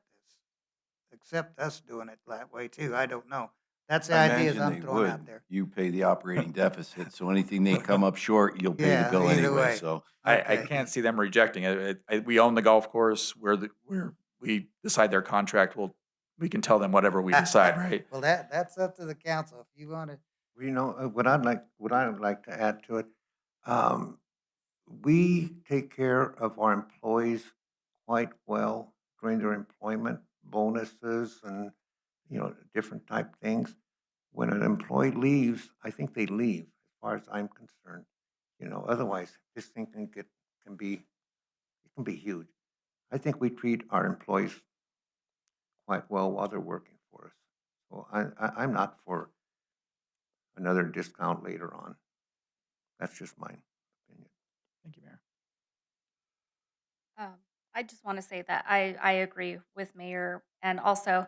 us doing it that way too. I don't know. That's the I ideas imagine I'm they throwing out would. there. You pay the operating deficit, so anything they come up short, you'll pay the Yeah, bill either anyway, way. so. I Okay. can't see them rejecting it. We own the golf course, we decide their contract, we can tell them whatever we decide, right? Well, that's up to the council. If you want to, Well, you know, what I'd like to add to it, we take care of our employees quite well during their employment, bonuses and, different type things. When an employee leaves, I think they leave, as far as I'm concerned. Otherwise, this thing can be huge. I think we treat our employees quite well while they're working for us. So I'm not for another discount later on. That's just my opinion. Thank you, Mayor. I just want to say that I agree with Mayor, and also,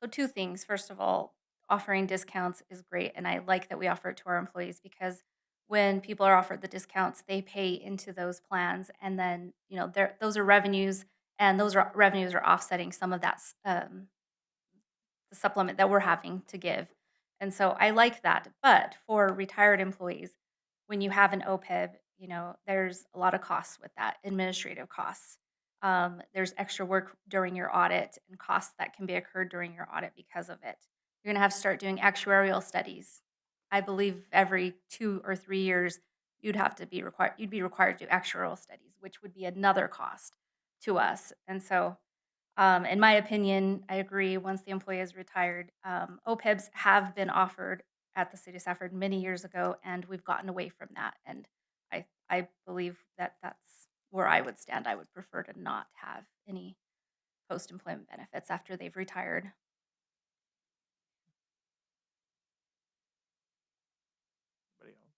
so two things. First of all, offering discounts is great, and I like that we offer it to our employees because when people are offered the discounts, they pay into those plans, and then those are revenues, and those revenues are offsetting some of that the supplement that we're having to give. And so I like that. But for retired employees, when you have an OPEB, there's a lot of costs with that, administrative costs. There's extra work during your audit and costs that can be incurred during your audit because of it. You're going to have to start doing actuarial studies. I believe every 2 or 3 years you'd be required to do actuarial studies, which would be another cost to us. And so in my opinion, I agree, once the employee is retired, OPEBs have been offered at the city of Safford many years ago, and we've gotten away from that. And I believe that that's where I would stand. I would prefer to not have any post-employment benefits after they've retired. Anybody else?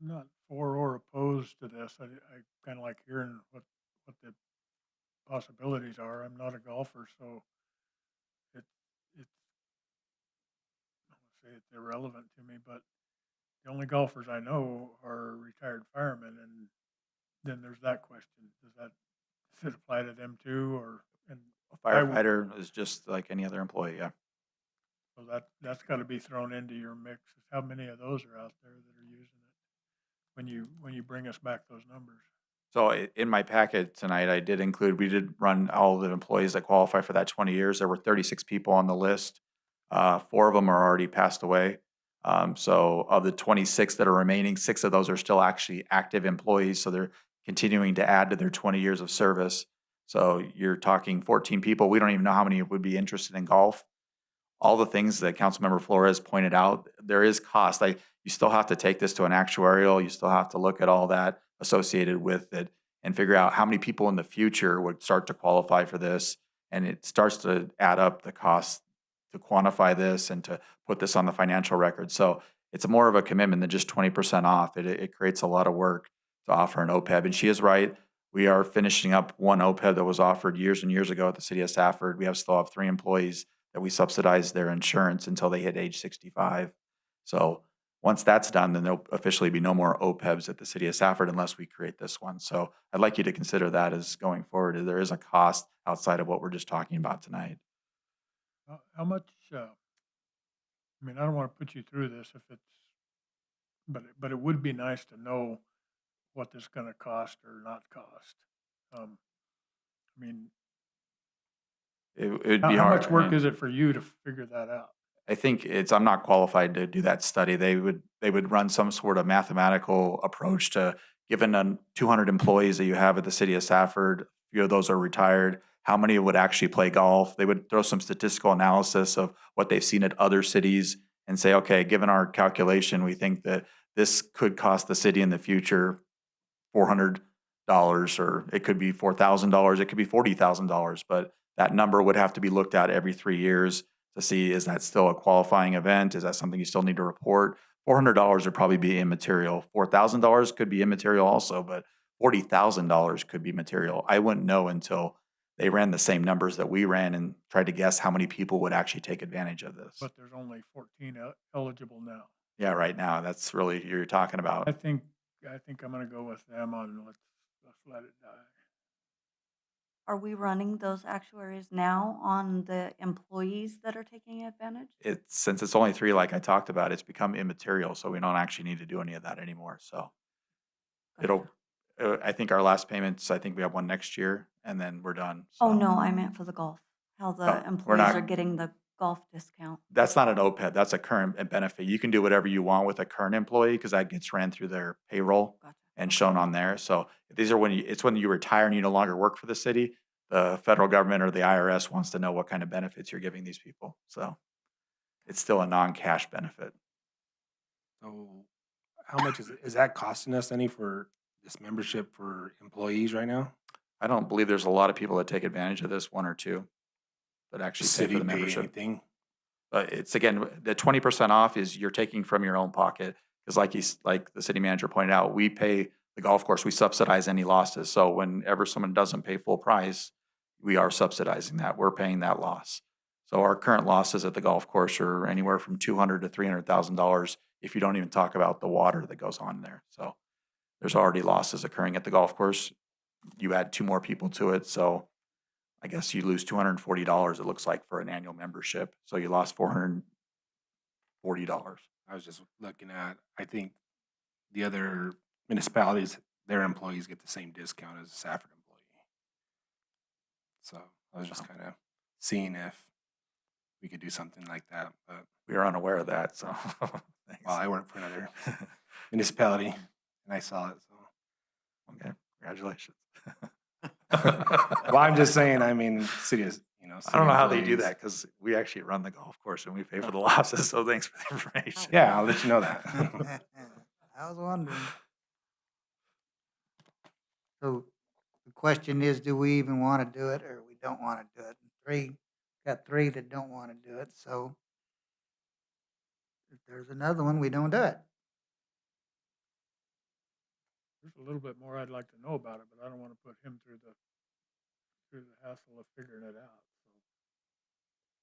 I'm not for or opposed to this. I kind of like hearing what the possibilities are. I'm not a golfer, so it's I don't wanna say it's irrelevant to me, but the only golfers I know are retired firemen, and then there's that question. Does it apply to them too, or, and A I would- firefighter is just like any other employee, yeah. so that's gotta be thrown into your mix. How many of those are out there that are using it? When you bring us back those numbers. So in my packet tonight, we did run all the employees that qualify for that 20 years. There were 36 people on the list. 4 of them are already passed away. So of the 26 that are remaining, 6 of those are still actually active employees. So they're continuing to add to their 20 years of service. So you're talking 14 people. We don't even know how many would be interested in golf. All the things that Councilmember Flores pointed out, there is cost. You still have to take this to an actuarial. You still have to look at all that associated with it and figure out how many people in the future would start to qualify for this. And it starts to add up the cost to quantify this and to put this on the financial record. So it's more of a commitment than just 20% off. It creates a lot of work to offer an OPEB. And she is right. We are finishing up one OPEB that was offered years and years ago at the city of Safford. We still have 3 employees that we subsidize their insurance until they hit age 65. So once that's done, then there'll officially be no more OPEBs at the city of Safford unless we create this one. So I'd like you to consider that as going forward. There is a cost outside of what we're just talking about tonight. How much, I mean, I don't want to put you through this if it's, but it would be nice to know what this is going to cost or not cost. I mean, It'd how be how hard. much work is it for you to figure that out? I think I'm not qualified to do that study. They would run some sort of mathematical approach to, given 200 employees that you have at the city of Safford, a few of those are retired, how many would actually play golf? They would throw some statistical analysis of what they've seen at other cities and say, okay, given our calculation, we think that this could cost the city in the future $400, or it could be $4,000, it could be $40,000, but that number would have to be looked at every 3 years to see, is that still a qualifying event? Is that something you still need to report? $400 would probably be immaterial. $4,000 could be immaterial also, but $40,000 could be material. I wouldn't know until they ran the same numbers that we ran and tried to guess how many people would actually take advantage of this. But there's only 14 eligible now. Yeah, right now, that's really you're talking about. I think I'm going to go with them on let's let it die. Are we running those actuaries now on the employees that are taking advantage? Since it's only 3, like I talked about, it's become immaterial, so we don't actually need to do any of that anymore. So it'll, I think our last payments, I think we have one next year, and then we're done. Oh, So no, I meant for the golf, how No, the we're employees not- are getting the golf discount. that's not an OPEB, that's a current benefit. You can do whatever you want with a current employee because that gets ran through their payroll Gotcha. and shown on there. So these are it's when you retire and you no longer work for the city, the federal government or the IRS wants to know what kind of benefits you're giving these people. So it's still a non-cash benefit. So how much is that costing us any for this membership for employees right now? I don't believe there's a lot of people that take advantage of this, 1 or 2, that actually pay City for the pay membership. anything? It's again, the 20% off is you're taking from your own pocket. Because like the city manager pointed out, we pay the golf course, we subsidize any losses. So whenever someone doesn't pay full price, we are subsidizing that. We're paying that loss. So our current losses at the golf course are anywhere from $200,000 to $300,000 if you don't even talk about the water that goes on there. So there's already losses occurring at the golf course. You add 2 more people to it, so I guess you lose $240, it looks like, for an annual membership. So you lost $440. I was just looking at, I think the other municipalities, their employees get the same discount as a Safford employee. So I was just kind of seeing if we could do something like that, but, We are unaware of that, so. Thanks. well, I work for another municipality and I saw it, so. Okay, congratulations. Well, I'm just saying, I mean, city is, I don't know how they do employees. that because we actually run the golf course and we pay for the losses, so thanks for the information. Yeah, I'll let you know that. I was wondering. So the question is, do we even want to do it or we don't want to do it? Got 3 that don't want to do it, so if there's another one, we don't do it. There's a little bit more I'd like to know about it, but I don't want to put him through the hassle of figuring it out.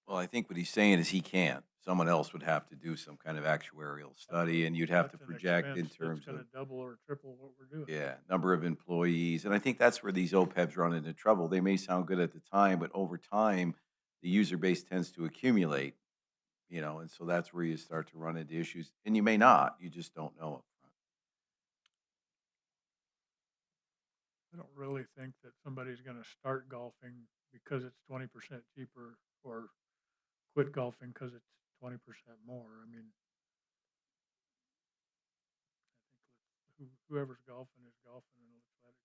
Well, I think what he's saying is he can't. Someone else would have to do some kind of actuarial study, and you'd have to That's an project in expense terms that's going of, to double or triple what we're doing. yeah, number of employees. And I think that's where these OPEBs run into trouble. They may sound good at the time, but over time, the user base tends to accumulate, and so that's where you start to run into issues. And you may not, you just don't know upfront. I don't really think that somebody's going to start golfing because it's 20% cheaper or quit golfing because it's 20% more. I mean, I think whoever's golfing is golfing, and let's let it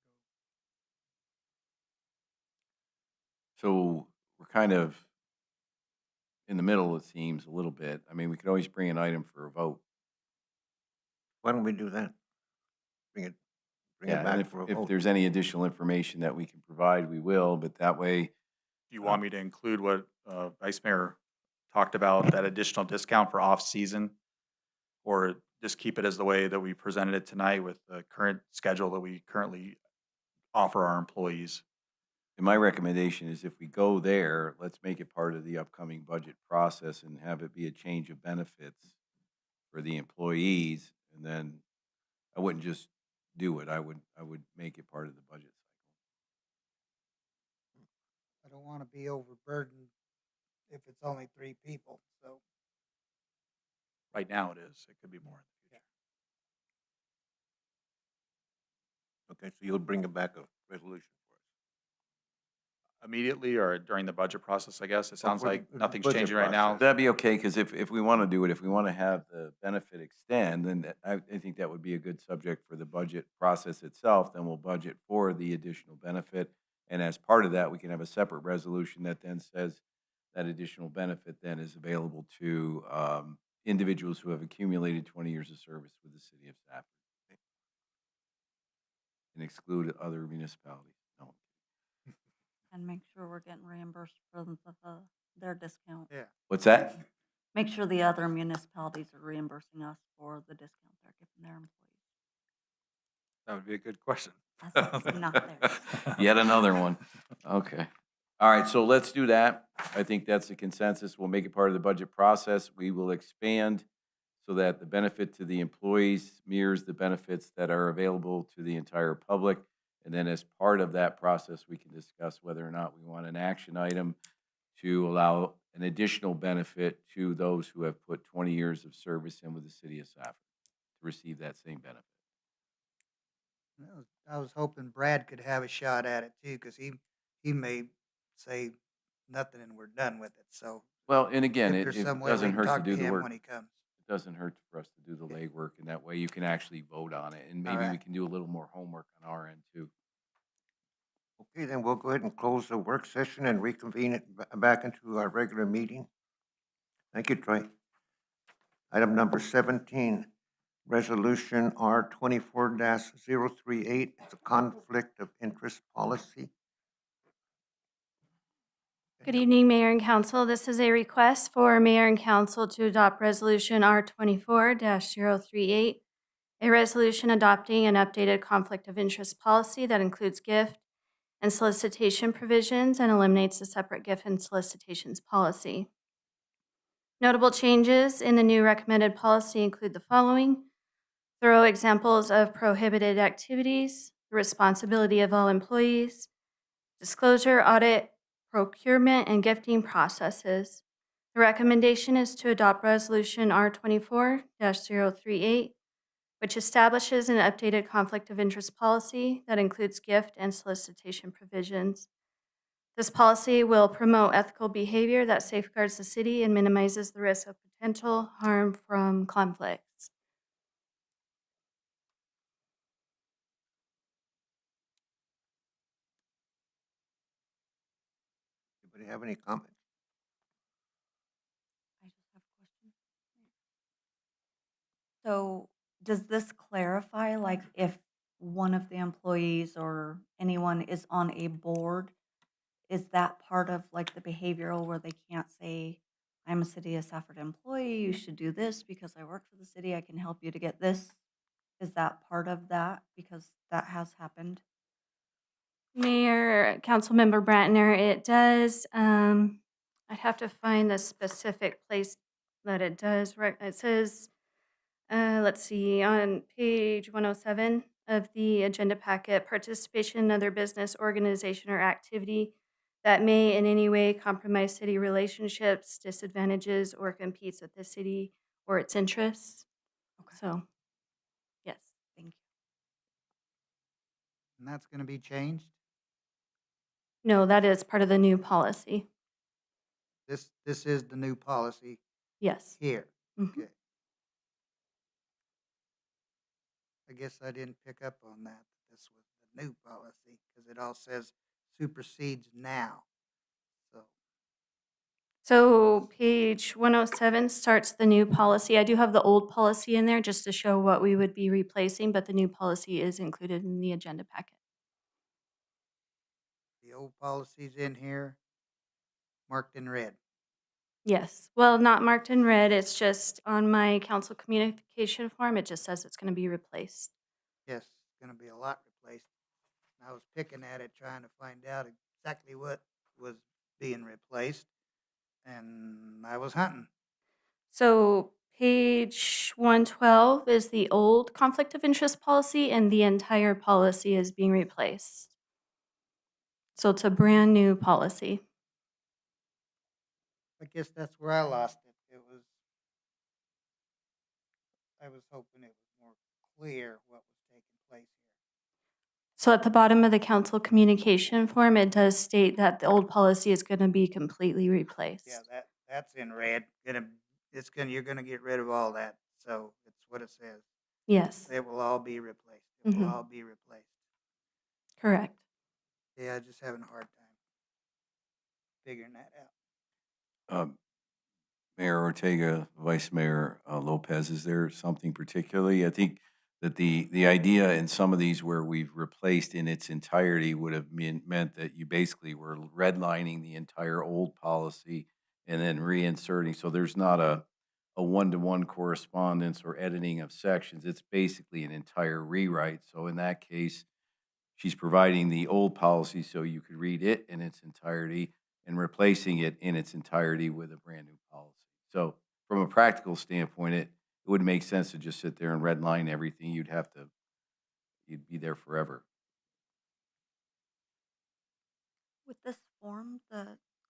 go. So we're kind of in the middle, it seems, a little bit. I mean, we could always bring an item for a vote. Why don't we do that? Bring it Yeah, and back for a if vote. there's any additional information that we can provide, we will, but that way, Do you want me to include what Vice Mayor talked about, that additional discount for off-season? Or just keep it as the way that we presented it tonight with the current schedule that we currently offer our employees. And my recommendation is if we go there, let's make it part of the upcoming budget process and have it be a change of benefits for the employees. And then I wouldn't just do it. I would make it part of the budget cycle. I don't want to be overburdened if it's only 3 people, so. Right now it is. It could be more in the future. Okay, so you'll bring it back a resolution for us. Immediately or during the budget process, I guess. It sounds for the like nothing's budget changing right now. process. That'd be okay, because if we want to do it, if we want to have the benefit extend, then I think that would be a good subject for the budget process itself. Then we'll budget for the additional benefit. And as part of that, we can have a separate resolution that then says that additional benefit then is available to individuals who have accumulated 20 years of service with the city of Stafford. And exclude other municipalities. No. And make sure we're getting reimbursed for their discount. Yeah. What's that? Make sure the other municipalities are reimbursing us for the discount they're giving their employees. That would be a good question. That's not there. Yet another one. Okay. All right, so let's do that. I think that's the consensus. We'll make it part of the budget process. We will expand so that the benefit to the employees mirrors the benefits that are available to the entire public. And then as part of that process, we can discuss whether or not we want an action item to allow an additional benefit to those who have put 20 years of service in with the city of Safford to receive that same benefit. I was hoping Brad could have a shot at it too, because he may say nothing and we're done with it, so. Well, and again, if it there's some way we doesn't can hurt to talk do the him work. when he comes. It doesn't hurt for us to do the legwork, and that way you can actually vote on it. And All maybe we right. can do a little more homework on our end too. Okay, then we'll go ahead and close the work session and reconvene it back into our regular meeting. Thank you, Troy. Item number 17, Resolution R 24-038. It's a conflict of interest policy. Good evening, Mayor and Council. This is a request for Mayor and Council to adopt Resolution R24-038, a resolution adopting an updated conflict of interest policy that includes gift and solicitation provisions and eliminates the separate gift and solicitations policy. Notable changes in the new recommended policy include the following: thorough examples of prohibited activities, the responsibility of all employees, disclosure, audit, procurement, and gifting processes. The recommendation is to adopt Resolution R24-038, which establishes an updated conflict of interest policy that includes gift and solicitation provisions. This policy will promote ethical behavior that safeguards the city and minimizes the risk of potential harm from conflicts. Anybody have any comments? I just have a question. So does this clarify, like, if one of the employees or anyone is on a board, is that part of like the behavioral where they can't say, I'm a City of Safford employee, you should do this because I work for the city, I can help you to get this? Is that part of that? Because that has happened. Mayor, Councilmember Brantner, it does, I'd have to find the specific place that it does. It says, let's see, on page 107 of the agenda packet, participation in other business, organization, or activity that may in any way compromise city relationships, disadvantages, or competes with the city or its interests. Okay. So, yes. Thank you. And that's going to be changed? No, that is part of the new policy. This is the new policy Yes. here. Mhm. Okay. I guess I didn't pick up on that. This was the new policy because it all says supersedes now. So, So page 107 starts the new policy. I do have the old policy in there just to show what we would be replacing, but the new policy is included in the agenda packet. the old policy's in here, marked in red. Yes. Well, not marked in red. It's just on my council communication form. It just says it's going to be replaced. Yes, it's going to be a lot replaced. I was picking at it, trying to find out exactly what was being replaced, and I was hunting. So page 112 is the old conflict of interest policy, and the entire policy is being replaced. So it's a brand new policy. I guess that's where I lost it. I was hoping it was more clear what was taking place here. So at the bottom of the council communication form, it does state that the old policy is going to be completely replaced. Yeah, that's in red. You're gonna get rid of all that. So it's what it says. Yes, It will all be replaced. It will Mhm. all be replaced. correct. Yeah, just having a hard time figuring that out. Um, Mayor Ortega, Vice Mayor Lopez, is there something particularly? I think that the idea in some of these where we've replaced in its entirety would have meant that you basically were redlining the entire old policy and then reinserting. So there's not a one-to-one correspondence or editing of sections. It's basically an entire rewrite. So in that case, she's providing the old policy so you could read it in its entirety and replacing it in its entirety with a brand-new policy. So from a practical standpoint, it wouldn't make sense to just sit there and redline everything. You'd be there forever. With this form, the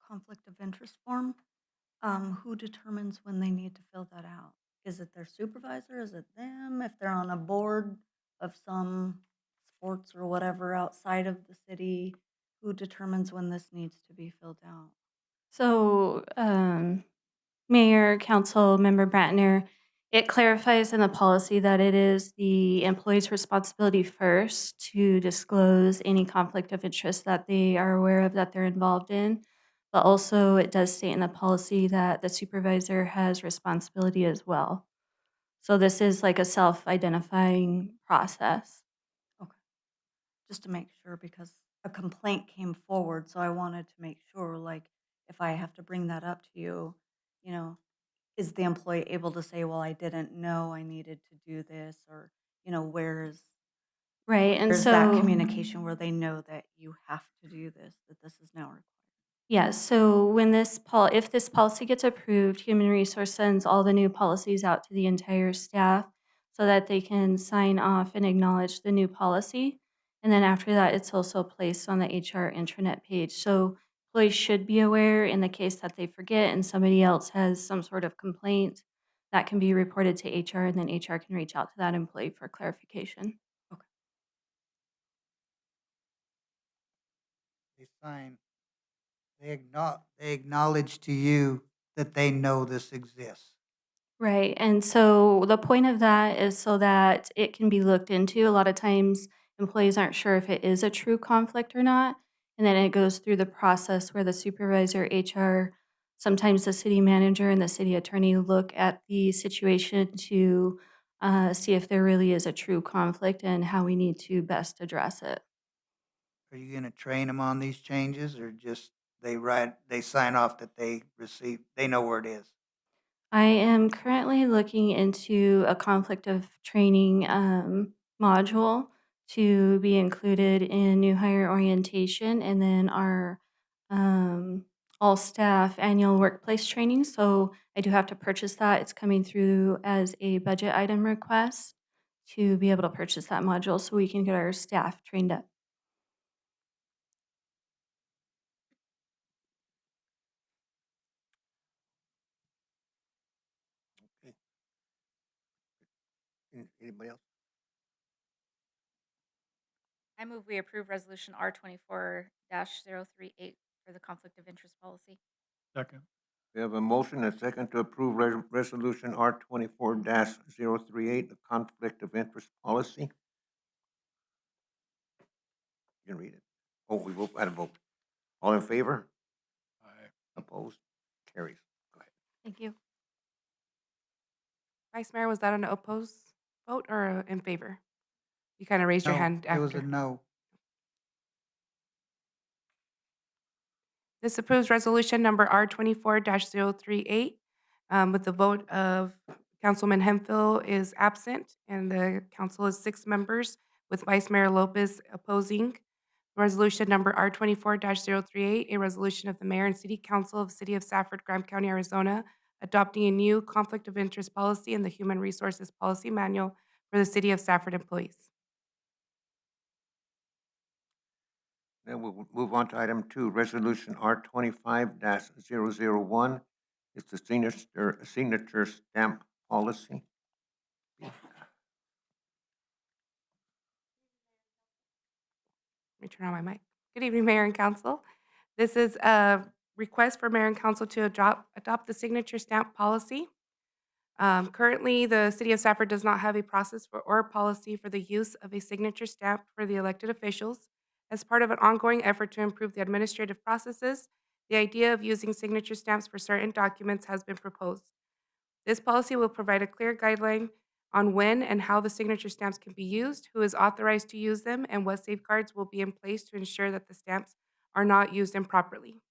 conflict of interest form, who determines when they need to fill that out? Is it their supervisor? Is it them? If they're on a board of some sports or whatever outside of the city, who determines when this needs to be filled out? So, Mayor, Council Member Bratner, it clarifies in the policy that it is the employee's responsibility first to disclose any conflict of interest that they are aware of that they're involved in. But also, it does state in the policy that the supervisor has responsibility as well. So this is like a self-identifying process. Okay. Just to make sure, because a complaint came forward, so I wanted to make sure, like, if I have to bring that up to you, you know, is the employee able to say, well, I didn't know I needed to do this, or, where's Right, and there's that so communication where they know that you have to do this, that this is now required. yeah, so when if this policy gets approved, Human Resource sends all the new policies out to the entire staff so that they can sign off and acknowledge the new policy. And then after that, it's also placed on the HR intranet page. So employees should be aware in the case that they forget and somebody else has some sort of complaint that can be reported to HR, and then HR can reach out to that employee for clarification. Okay. They sign, they acknowledge to you that they know this exists. Right. And so the point of that is so that it can be looked into. A lot of times employees aren't sure if it is a true conflict or not. And then it goes through the process where the supervisor, HR, sometimes the city manager and the city attorney look at the situation to see if there really is a true conflict and how we need to best address it. Are you gonna train them on these changes, or just they sign off that they know where it is? I am currently looking into a conflict of training module to be included in new hire orientation and then our all staff annual workplace training. So I do have to purchase that. It's coming through as a budget item request to be able to purchase that module so we can get our staff trained up. Okay. Anybody else? I move we approve resolution R24-038 for the conflict of interest policy. Second. We have a motion and a second to approve resolution R24-038, the conflict of interest policy. You can read it. Oh, we will add a vote. All in favor? Aye. Opposed? Carries. Go ahead. Thank you. Vice Mayor, was that an opposed vote or in favor? You kind of raised your No, hand it was after. a no. This approves resolution number R24-038 with the vote of Councilman Hemphill is absent, and the council is 6 members with Vice Mayor Lopez opposing. Resolution number R24-038, a resolution of the mayor and city council of the city of Safford, Graham County, Arizona, adopting a new conflict of interest policy in the human resources policy manual for the city of Safford employees. Then we'll move on to item 2, Resolution R25-001. It's the signature stamp policy. Let me turn on my mic. Good evening, Mayor and Council. This is a request for Mayor and Council to adopt the signature stamp policy. Currently, the City of Safford does not have a process or policy for the use of a signature stamp for the elected officials. As part of an ongoing effort to improve the administrative processes, the idea of using signature stamps for certain documents has been proposed. This policy will provide a clear guideline on when and how the signature stamps can be used, who is authorized to use them, and what safeguards will be in place to ensure that the stamps are not used improperly.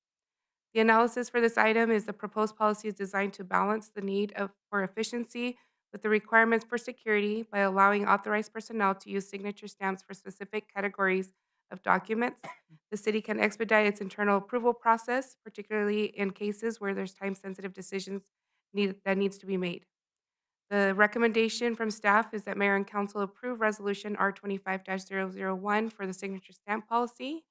The analysis for this item is the proposed policy is designed to balance the need for efficiency with the requirements for security by allowing authorized personnel to use signature stamps for specific categories of documents. The city can expedite its internal approval process, particularly in cases where there's time-sensitive decisions that needs to be made. The recommendation from staff is that mayor and council approve resolution R25-001 for the signature stamp policy.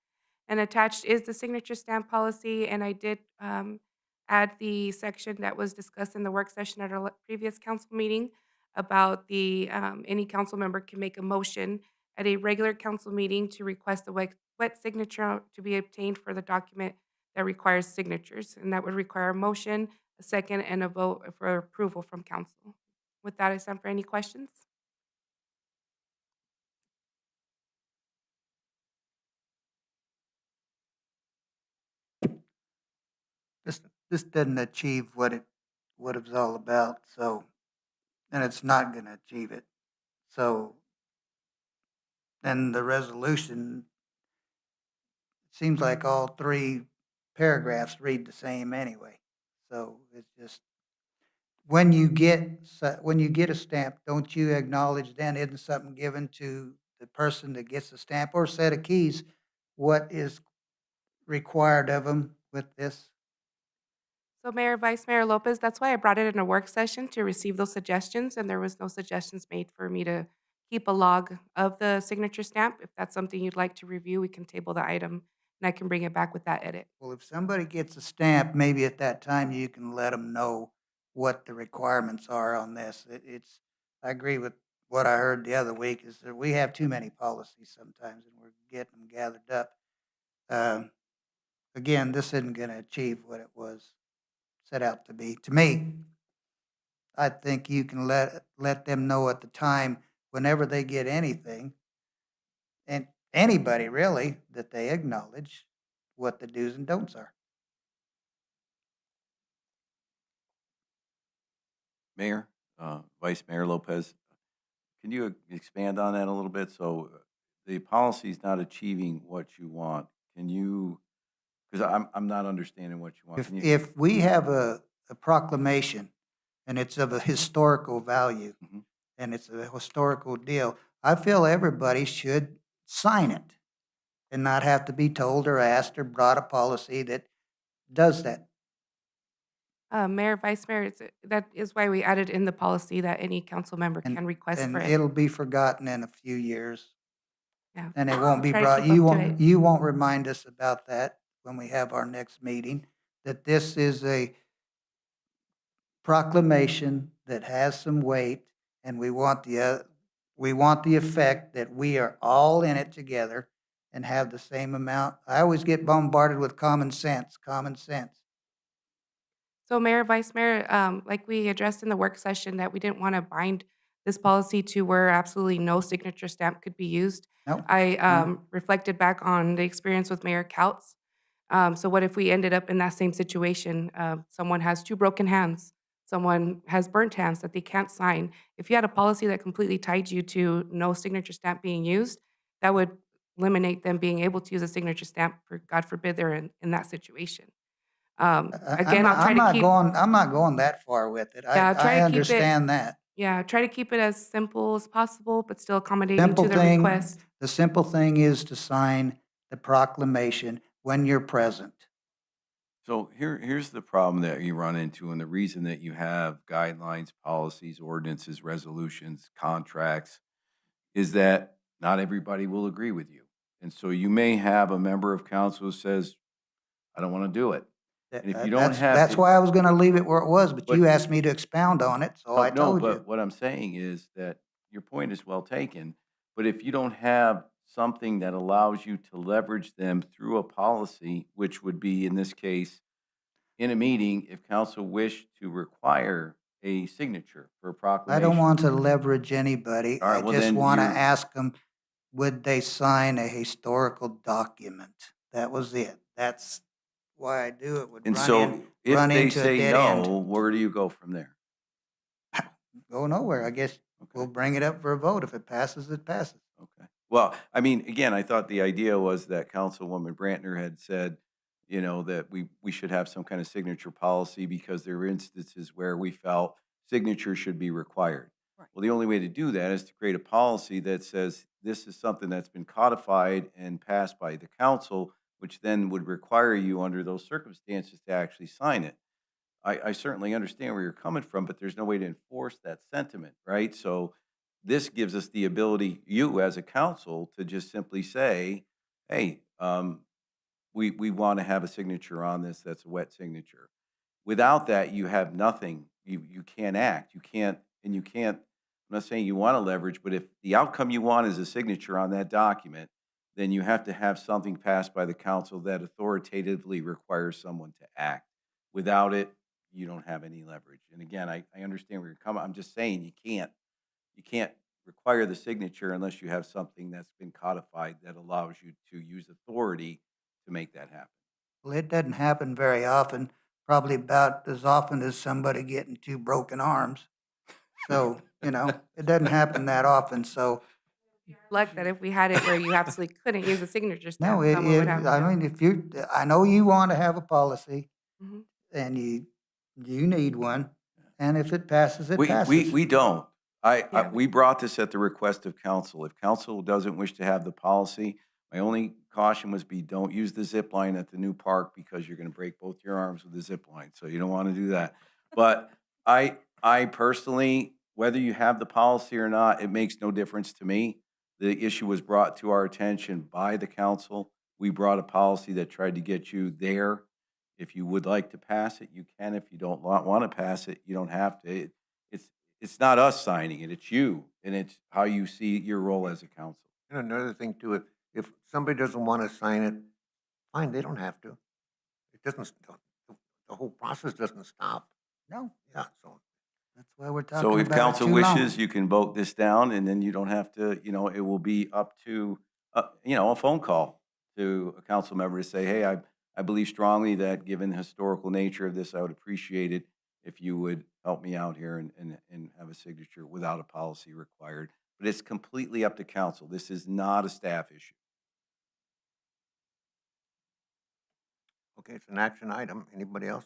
And attached is the signature stamp policy, and I did add the section that was discussed in the work session at our previous council meeting about the any council member can make a motion at a regular council meeting to request the wet signature to be obtained for the document that requires signatures, and that would require a motion, a second, and a vote for approval from council. With that, I stand for any questions. This doesn't achieve what it was all about, so, and it's not gonna achieve it. So, and the resolution, it seems like all 3 paragraphs read the same anyway. So it's just, when you get a stamp, don't you acknowledge then, isn't something given to the person that gets the stamp or set of keys, what is required of them with this? So Mayor, Vice Mayor Lopez, that's why I brought it in a work session to receive those suggestions, and there was no suggestions made for me to keep a log of the signature stamp. If that's something you'd like to review, we can table the item, and I can bring it back with that edit. Well, if somebody gets a stamp, maybe at that time you can let them know what the requirements are on this. I agree with what I heard the other week, is that we have too many policies sometimes and we're getting them gathered up. Again, this isn't gonna achieve what it was set out to be. To me, I think you can let them know at the time, whenever they get anything, and anybody really, that they acknowledge what the do's and don'ts are. Mayor, Vice Mayor Lopez, can you expand on that a little bit? So the policy is not achieving what you want. Can you, because I'm not understanding what you want. Can you- If we have a proclamation and it's of a historical value Mhm. and it's a historical deal, I feel everybody should sign it and not have to be told or asked or brought a policy that does that. Mayor, Vice Mayor, that is why we added in the policy that any council member And- can request And for it. it'll be forgotten in a few years. Yeah. And it won't be Try to brought, keep you up to won't, date. you won't remind us about that when we have our next meeting, that this is a proclamation that has some weight, and we want the effect that we are all in it together and have the same amount. I always get bombarded with common sense. So Mayor, Vice Mayor, like we addressed in the work session, that we didn't want to bind this policy to where absolutely no signature stamp could be used. No? I reflected back on the experience with Mayor Couts. So what if we ended up in that same situation? Someone has 2 broken hands. Someone has burnt hands that they can't sign. If you had a policy that completely tied you to no signature stamp being used, that would eliminate them being able to use a signature stamp, for God forbid they're in that situation. Again, I'll try to keep. I'm not going that far with it. Yeah, I'll try I to keep it- understand that. Yeah, try to keep it as simple as possible, but still accommodating Simple to the thing, request. the simple thing is to sign the proclamation when you're present. So here's the problem that you run into, and the reason that you have guidelines, policies, ordinances, resolutions, contracts, is that not everybody will agree with you. And so you may have a member of council who says, I don't want to do it. And if you don't have. That's why I was gonna leave it where it was, but you But- asked me to expound on it, so I No, told but you. what I'm saying is that your point is well taken, but if you don't have something that allows you to leverage them through a policy, which would be, in this case, in a meeting, if council wished to require a signature for a I proclamation. don't want to leverage anybody. All right, I well, just then wanna you're- ask them, would they sign a historical document? That was it. That's why I do it, would And run so if run they into a say dead no, end. where do you go from there? Go nowhere. I guess we'll Okay. bring it up for a vote. If it passes, it passes. Okay. Well, I mean, again, I thought the idea was that Councilwoman Brantner had said, you know, that we should have some kind of signature policy because there are instances where we felt signatures should be required. Right. Well, the only way to do that is to create a policy that says this is something that's been codified and passed by the council, which then would require you under those circumstances to actually sign it. I certainly understand where you're coming from, but there's no way to enforce that sentiment, right? So this gives us the ability, you as a council, to just simply say, hey, we want to have a signature on this that's a wet signature. Without that, you have nothing. You can't act. You can't, I'm not saying you want to leverage, but if the outcome you want is a signature on that document, then you have to have something passed by the council that authoritatively requires someone to act. Without it, you don't have any leverage. And again, I understand where you're coming. I'm just saying you can't require the signature unless you have something that's been codified that allows you to use authority to make that happen. Well, it doesn't happen very often, probably about as often as somebody getting two broken arms. So, you know, it doesn't happen that often, so, Luck that if we had it where you absolutely couldn't use a signature stamp, no, it, someone would have I to. mean, if you, I know you want to have a policy, Mhm. and you need one, and if it passes, it We passes. don't. Yeah. We brought this at the request of council. If council doesn't wish to have the policy, my only caution was don't use the zip line at the new park because you're gonna break both your arms with the zip line, so you don't wanna do that. But I personally, whether you have the policy or not, it makes no difference to me. The issue was brought to our attention by the council. We brought a policy that tried to get you there. If you would like to pass it, you can. If you don't want to pass it, you don't have to. It's not us signing it, it's you, and it's how you see your role as a council. And another thing too, if somebody doesn't want to sign it, fine, they don't have to. It doesn't, the whole process doesn't stop. No, Yeah, so. that's why we're talking So about if it council too long. wishes, you can vote this down, and then you don't have to, it will be up to, a phone call to a council member to say, hey, I believe strongly that given the historical nature of this, I would appreciate it if you would help me out here and have a signature without a policy required. But it's completely up to council. This is not a staff issue. Okay, it's an action item. Anybody else?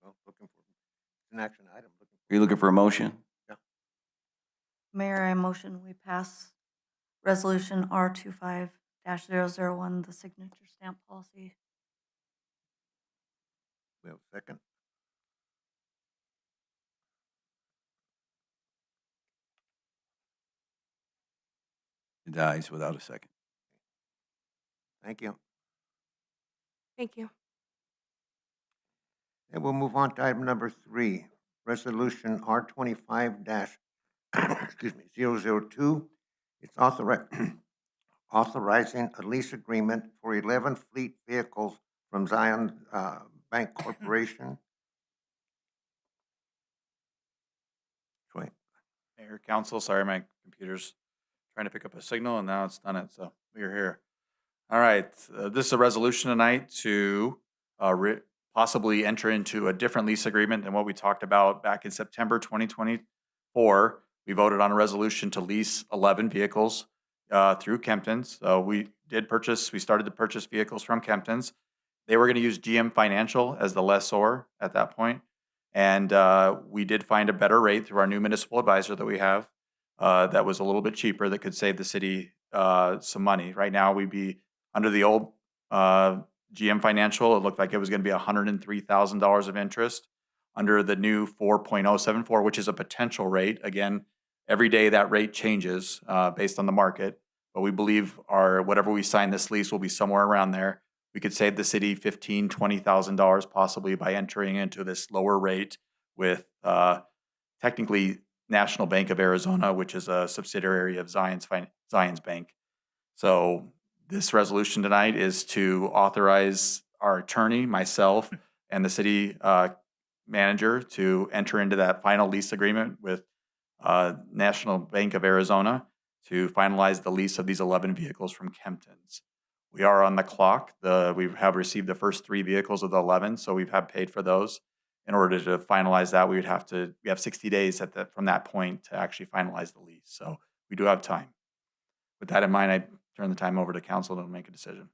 Well, looking for, it's an action item. Are you looking for a motion? Mayor, I motion we pass Resolution R25-001, the signature stamp policy. We have a second. It dies without a second. Thank you. Thank you. And we'll move on to item number 3, Resolution R25 002. It's authorizing a lease agreement for 11 fleet vehicles from Zion Bank Corporation. Troy, Mayor, council, sorry, my computer's trying to pick up a signal and now it's done it, so we're here. All right, this is a resolution tonight to possibly enter into a different lease agreement than what we talked about back in September 2024. We voted on a resolution to lease 11 vehicles through Kempton's. We started to purchase vehicles from Kempton's. They were going to use GM Financial as the lessor at that point. And we did find a better rate through our new municipal advisor that we have that was a little bit cheaper that could save the city some money. Right now, we'd be under the old GM Financial. It looked like it was going to be $103,000 of interest. Under the new 4.074, which is a potential rate. Again, every day that rate changes based on the market. But we believe whatever we sign this lease will be somewhere around there. We could save the city $15,000, $20,000 possibly by entering into this lower rate with technically National Bank of Arizona, which is a subsidiary of Zions Bank. So this resolution tonight is to authorize our attorney, myself, and the city manager to enter into that final lease agreement with National Bank of Arizona to finalize the lease of these 11 vehicles from Kempton's. We are on the clock. We have received the first 3 vehicles of the 11, so we've had paid for those. In order to finalize that, we have 60 days from that point to actually finalize the lease. So we do have time. With that in mind, I turn the time over to council to make a decision.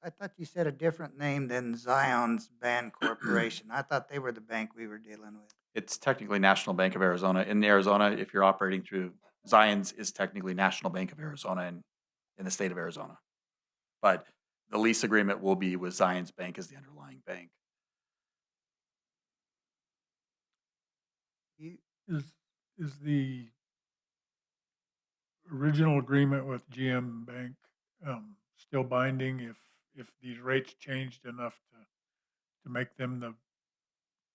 I thought you said a different name than Zion's Band Corporation. I thought they were the bank we were dealing with. It's technically National Bank of Arizona. In Arizona, if you're operating through Zions, is technically National Bank of Arizona in the state of Arizona. But the lease agreement will be with Zions Bank as the underlying bank. Is the original agreement with GM Bank still binding if these rates changed enough to make them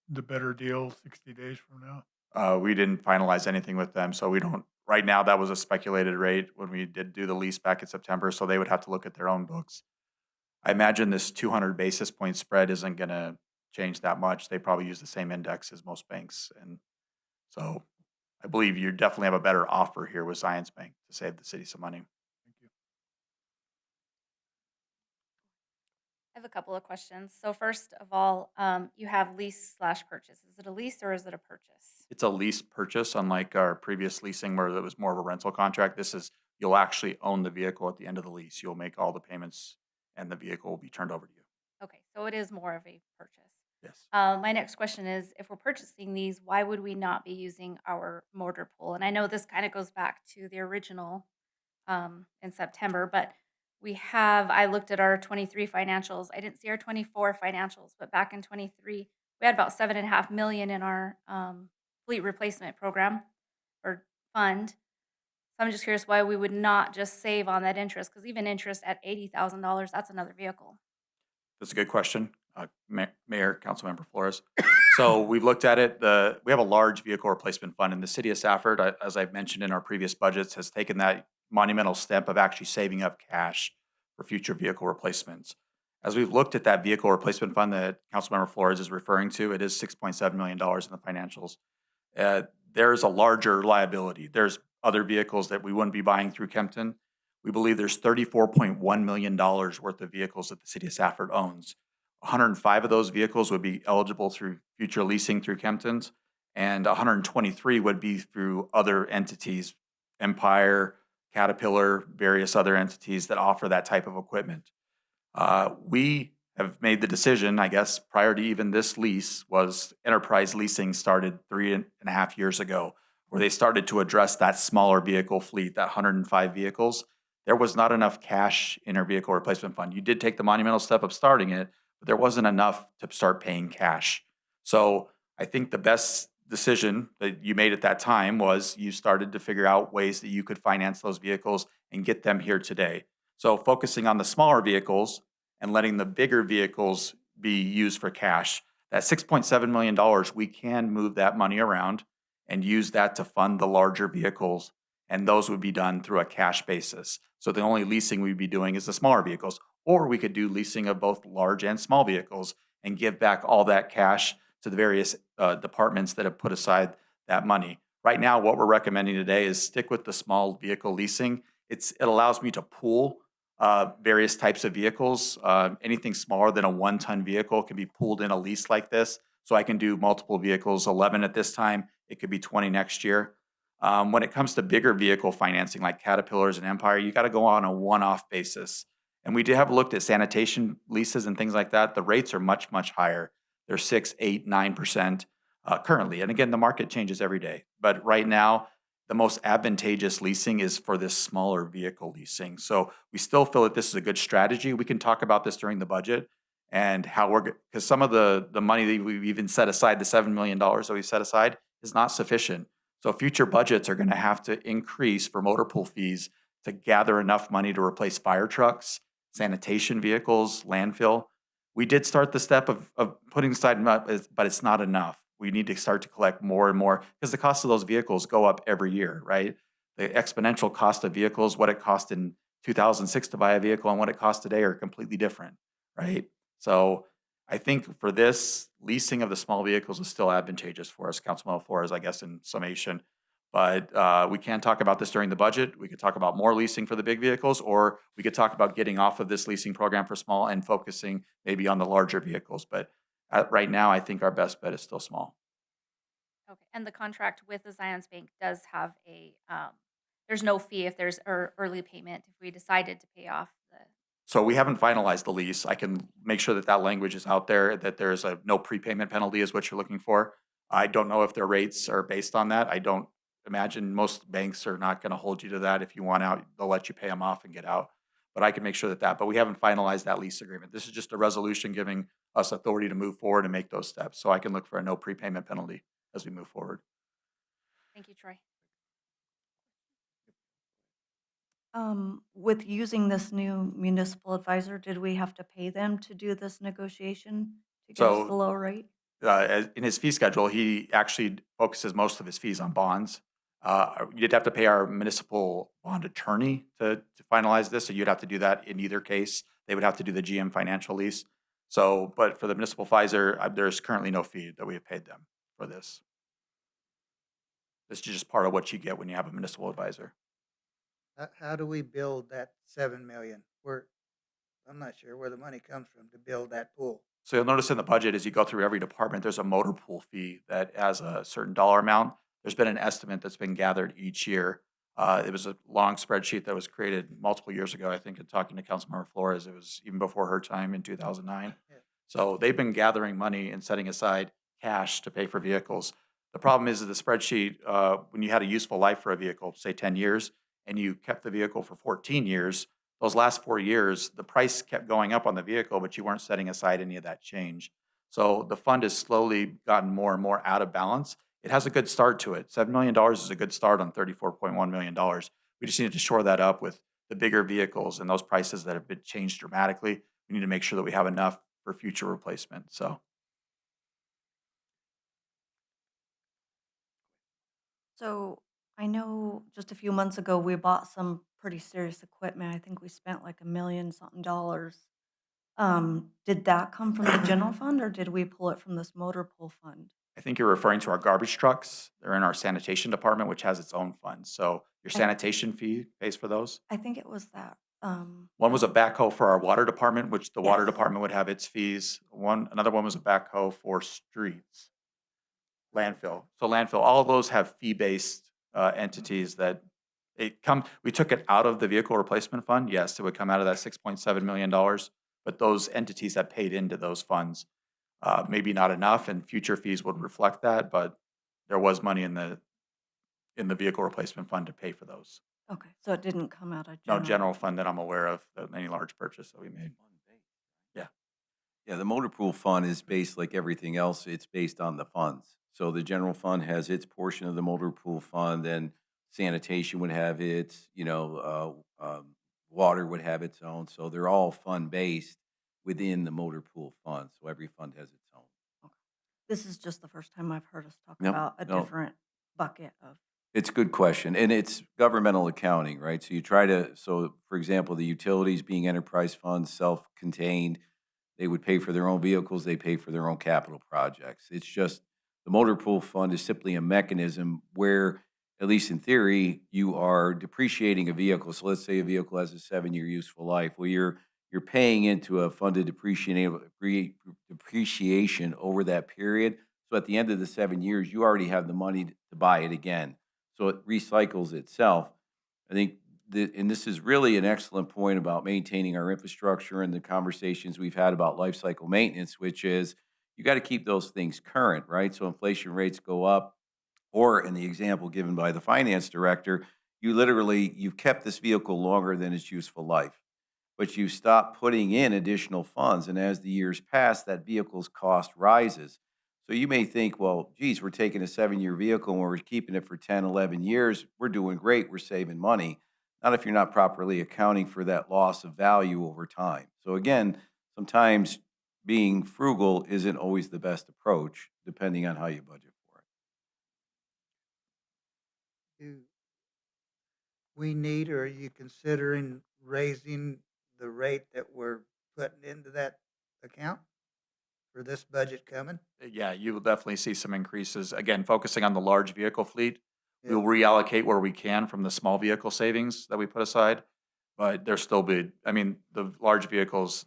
the better deal 60 days from now? We didn't finalize anything with them, so we don't. Right now, that was a speculated rate when we did do the lease back in September, so they would have to look at their own books. I imagine this 200 basis point spread isn't going to change that much. They probably use the same index as most banks, and so I believe you definitely have a better offer here with Zions Bank to save the city some money. Thank you. I have a couple of questions. So first of all, you have lease/purchase. Is it a lease or is it a purchase? It's a lease purchase, unlike our previous leasing where it was more of a rental contract. This is, you'll actually own the vehicle at the end of the lease. You'll make all the payments and the vehicle will be turned over to you. Okay, so it is more of a purchase. Yes. My next question is, if we're purchasing these, why would we not be using our motor pool? And I know this kind of goes back to the original in September, but I looked at our 23 financials. I didn't see our 24 financials, but back in 23, we had about $7.5 million in our fleet replacement program or fund. So I'm just curious why we would not just save on that interest, because even interest at $80,000, that's another vehicle. That's a good question, Mayor, Councilmember Flores. So we've looked at it. We have a large vehicle replacement fund, and the city of Safford, as I've mentioned in our previous budgets, has taken that monumental step of actually saving up cash for future vehicle replacements. As we've looked at that vehicle replacement fund that Councilmember Flores is referring to, it is $6.7 million in the financials. There's a larger liability. There's other vehicles that we wouldn't be buying through Kempton. We believe there's $34.1 million worth of vehicles that the city of Safford owns. 105 of those vehicles would be eligible through future leasing through Kempton's, and 123 would be through other entities, Empire, Caterpillar, various other entities that offer that type of equipment. We have made the decision, I guess, prior to even this lease, was Enterprise Leasing started 3.5 years ago, where they started to address that smaller vehicle fleet, that 105 vehicles. There was not enough cash in our vehicle replacement fund. You did take the monumental step of starting it, but there wasn't enough to start paying cash. So I think the best decision that you made at that time was you started to figure out ways that you could finance those vehicles and get them here today. So focusing on the smaller vehicles and letting the bigger vehicles be used for cash. That $6.7 million, we can move that money around and use that to fund the larger vehicles, and those would be done through a cash basis. So the only leasing we'd be doing is the smaller vehicles, or we could do leasing of both large and small vehicles and give back all that cash to the various departments that have put aside that money. Right now, what we're recommending today is stick with the small vehicle leasing. It allows me to pool various types of vehicles. Anything smaller than a 1-ton vehicle can be pooled in a lease like this. So I can do multiple vehicles, 11 at this time. It could be 20 next year. When it comes to bigger vehicle financing like Caterpillars and Empire, you got to go on a one-off basis. And we have looked at sanitation leases and things like that. The rates are much, much higher. They're 6, 8, 9% currently. And again, the market changes every day. But right now, the most advantageous leasing is for this smaller vehicle leasing. So we still feel that this is a good strategy. We can talk about this during the budget and how because some of the money that we've even set aside, the $7 million that we've set aside, is not sufficient. So future budgets are going to have to increase for motor pool fees to gather enough money to replace fire trucks, sanitation vehicles, landfill. We did start the step of putting aside, but it's not enough. We need to start to collect more and more because the cost of those vehicles go up every year, right? The exponential cost of vehicles, what it cost in 2006 to buy a vehicle and what it costs today are completely different, right? So I think for this, leasing of the small vehicles is still advantageous for us, Councilman Flores, I guess, in summation. But we can talk about this during the budget. We could talk about more leasing for the big vehicles, or we could talk about getting off of this leasing program for small and focusing maybe on the larger vehicles. But right now, I think our best bet is still small. Okay, and the contract with the Zions Bank does have there's no fee if there's early payment if we decided to pay off the. So we haven't finalized the lease. I can make sure that that language is out there, that there's a no prepayment penalty is what you're looking for. I don't know if their rates are based on that. I don't imagine most banks are not going to hold you to that. If you want out, they'll let you pay them off and get out. But I can make sure but we haven't finalized that lease agreement. This is just a resolution giving us authority to move forward and make those steps. So I can look for a no prepayment penalty as we move forward. Thank you, Troy. With using this new municipal advisor, did we have to pay them to do this negotiation to get us So- the low rate? In his fee schedule, he actually focuses most of his fees on bonds. You did have to pay our municipal bond attorney to finalize this, so you'd have to do that in either case. They would have to do the GM financial lease. So, but for the municipal advisor, there's currently no fee that we have paid them for this. This is just part of what you get when you have a municipal advisor. How do we build that 7 million? I'm not sure where the money comes from to build that pool. So you'll notice in the budget, as you go through every department, there's a motor pool fee that has a certain dollar amount. There's been an estimate that's been gathered each year. It was a long spreadsheet that was created multiple years ago. I think in talking to Councilmember Flores, it was even before her time in 2009. Yeah. So they've been gathering money and setting aside cash to pay for vehicles. The problem is that the spreadsheet, when you had a useful life for a vehicle, say 10 years, and you kept the vehicle for 14 years, those last 4 years, the price kept going up on the vehicle, but you weren't setting aside any of that change. So the fund has slowly gotten more and more out of balance. It has a good start to it. $7 million is a good start on $34.1 million. We just need to shore that up with the bigger vehicles and those prices that have been changed dramatically. We need to make sure that we have enough for future replacement. So I know just a few months ago, we bought some pretty serious equipment. I think we spent like $1 million something dollars. Did that come from the general fund or did we pull it from this motor pool fund? I think you're referring to our garbage trucks. They're in our sanitation department, which has its own fund. So your sanitation fee pays for those. I think it was that. One was a backhoe for our water department, which the water Yes. department would have its fees. Another one was a backhoe for streets. Landfill. So landfill, all of those have fee-based entities that we took it out of the vehicle replacement fund. Yes, it would come out of that $6.7 million, but those entities that paid into those funds, maybe not enough, and future fees would reflect that, but there was money in the vehicle replacement fund to pay for those. Okay, so it didn't come out of No general fund that I'm aware of, any large purchase that we made. Yeah, the motor pool fund is based like everything else. It's based on the funds. So the general fund has its portion of the motor pool fund, then sanitation would have its, water would have its own. So they're all fund-based within the motor pool fund. So every fund has its own. This is just the first time I've heard us talk Nope, about a no. different bucket of. It's a good question, and it's governmental accounting, right? So you try to, for example, the utilities being enterprise funds, self-contained, they would pay for their own vehicles, they pay for their own capital projects. It's just, the motor pool fund is simply a mechanism where, at least in theory, you are depreciating a vehicle. So let's say a vehicle has a 7-year useful life. Well, you're paying into a funded depreciation over that period. So at the end of the 7 years, you already have the money to buy it again. So it recycles itself. I think and this is really an excellent point about maintaining our infrastructure and the conversations we've had about life cycle maintenance, which is you got to keep those things current, right? So inflation rates go up, or in the example given by the finance director, you've kept this vehicle longer than its useful life, but you stop putting in additional funds. And as the years pass, that vehicle's cost rises. So you may think, well, geez, we're taking a 7-year vehicle and we're keeping it for 10, 11 years. We're doing great. We're saving money. Not if you're not properly accounting for that loss of value over time. So again, sometimes being frugal isn't always the best approach, depending on how you budget for it. Do we need, or are you considering raising the rate that we're putting into that account for this budget coming? Yeah, you will definitely see some increases. Again, focusing on the large vehicle fleet. Yeah. We'll reallocate where we can from the small vehicle savings that we put aside. But they're still big. I mean, the large vehicles,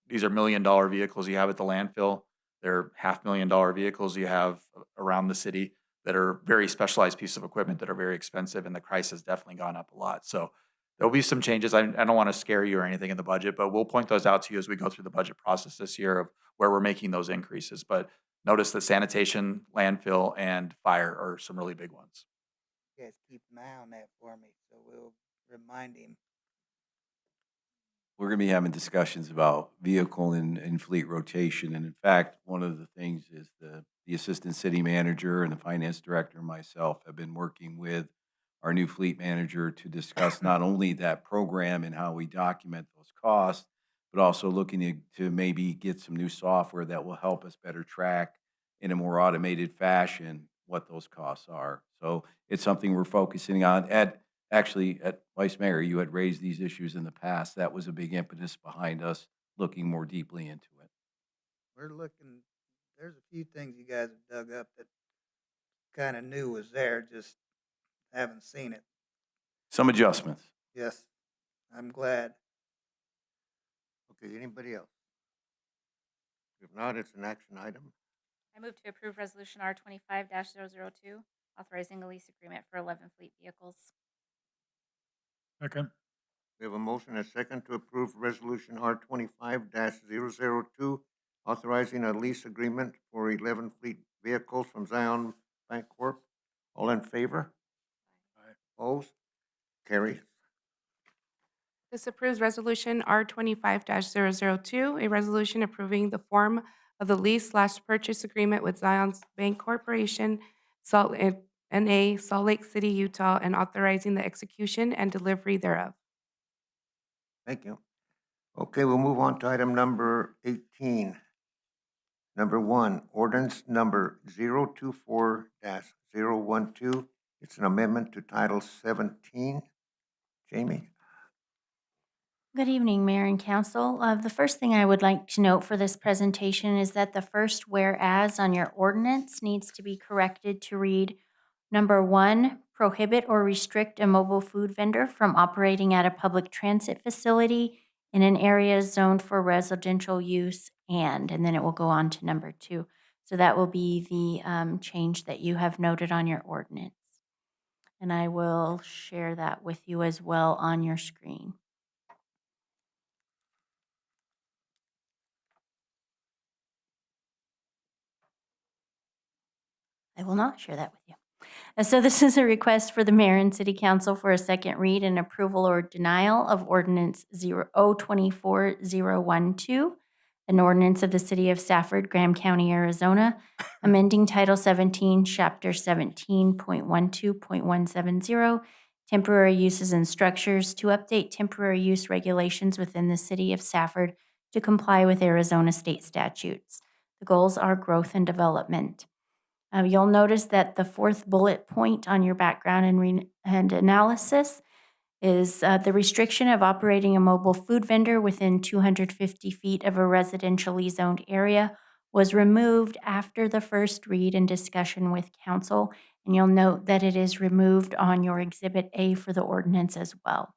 these are $1 million vehicles you have at the landfill. They're $500,000 vehicles you have around the city that are very specialized pieces of equipment that are very expensive, and the price has definitely gone up a lot. So there'll be some changes. I don't want to scare you or anything in the budget, but we'll point those out to you as we go through the budget process this year of where we're making those increases. But notice that sanitation, landfill, and fire are some really big ones. You guys keep an eye on that for me, so we'll remind him. We're going to be having discussions about vehicle and fleet rotation. And in fact, one of the things is the assistant city manager and the finance director and myself have been working with our new fleet manager to discuss not only that program and how we document those costs, but also looking to maybe get some new software that will help us better track in a more automated fashion what those costs are. So it's something we're focusing on. Actually, at Vice Mayor, you had raised these issues in the past. That was a big impetus behind us looking more deeply into it. We're looking, there's a few things you guys have dug up that kind of knew was there, just haven't seen it. Some adjustments. Yes, I'm glad. Okay, anybody else? If not, it's an action item. I move to approve Resolution R25-002, authorizing a lease agreement for 11 fleet vehicles. Second. We have a motion and a second to approve Resolution R25-002, authorizing a lease agreement for 11 fleet vehicles from Zion Bancorp. All in favor? Aye. Opposed? Carries. This approves Resolution R25-002, a resolution approving the form of the lease/purchase agreement with Zion's Bank Corporation, N.A., Salt Lake City, Utah, and authorizing the execution and delivery thereof. Thank you. Okay, we'll move on to item number 18. Number 1, ordinance number 024-012. It's an amendment to Title 17. Jamie? Good evening, Mayor and Council. The first thing I would like to note for this presentation is that the first whereas on your ordinance needs to be corrected to read, number 1, prohibit or restrict a mobile food vendor from operating at a public transit facility in an area zoned for residential use, and then it will go on to number 2. So that will be the change that you have noted on your ordinance. And I will share that with you as well on your screen. I will not share that with you. So this is a request for the mayor and city council for a second read and approval or denial of ordinance 024-012, an ordinance of the city of Safford, Graham County, Arizona, amending Title 17, Chapter 17.12.170, temporary uses and structures to update temporary use regulations within the city of Safford to comply with Arizona state statutes. The goals are growth and development. You'll notice that the fourth bullet point on your background and analysis is the restriction of operating a mobile food vendor within 250 feet of a residentially zoned area was removed after the first read and discussion with council, and you'll note that it is removed on your Exhibit A for the ordinance as well.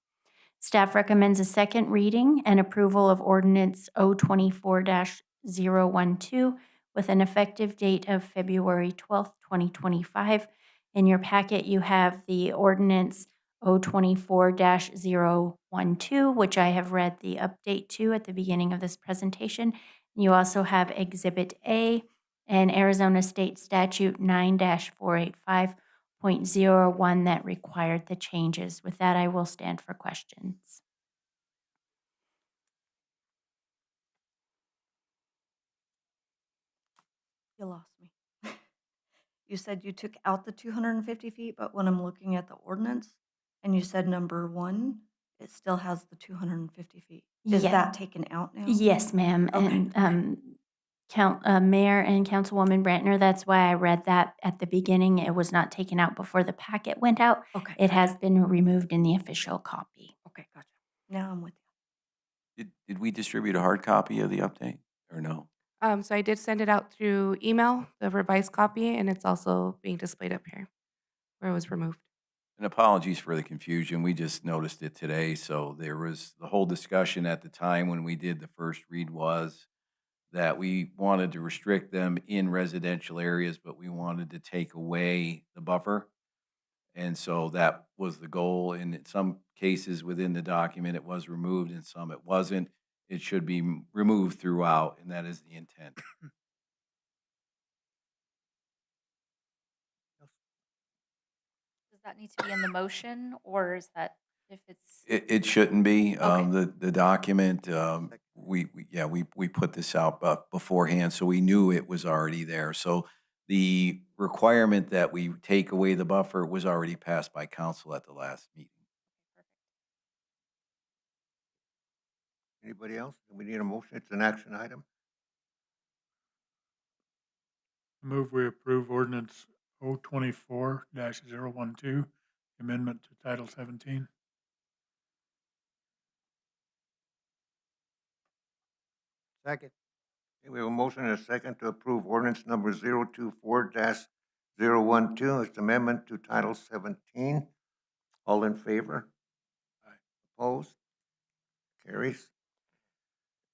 Staff recommends a second reading and approval of ordinance 024-012 with an effective date of February 12th, 2025. In your packet, you have the ordinance 024-012, which I have read the update to at the beginning of this presentation. You also have Exhibit A and Arizona State Statute 9-485.01 that required the changes. With that, I will stand for questions. You lost me. You said you took out the 250 feet, but when I'm looking at the ordinance and you said number 1, it still has the 250 feet. Is Yeah. that taken out now? Yes, ma'am. Okay. And Mayor and Councilwoman Brantner, that's why I read that at the beginning. It was not taken out before the packet went out. Okay. It has been removed in the official copy. Okay, gotcha. Now I'm with you. Did we distribute a hard copy of the update or no? So I did send it out through email, the revised copy, and it's also being displayed up here where it was removed. And apologies for the confusion. We just noticed it today. So there was the whole discussion at the time when we did the first read was that we wanted to restrict them in residential areas, but we wanted to take away the buffer. And so that was the goal. And in some cases within the document, it was removed, and some it wasn't. It should be removed throughout, and that is the intent. Does that need to be in the motion, or is that if it's? It shouldn't be. Okay. The document, we put this out beforehand, so we knew it was already there. So the requirement that we take away the buffer was already passed by council at the last meeting. Anybody else? We need a motion. It's an action item. Move we approve ordinance 024-012, amendment to Title 17. Second. Okay, we have a motion and a second to approve ordinance number 024-012. It's amendment to Title 17. All in favor? Aye. Opposed? Carries.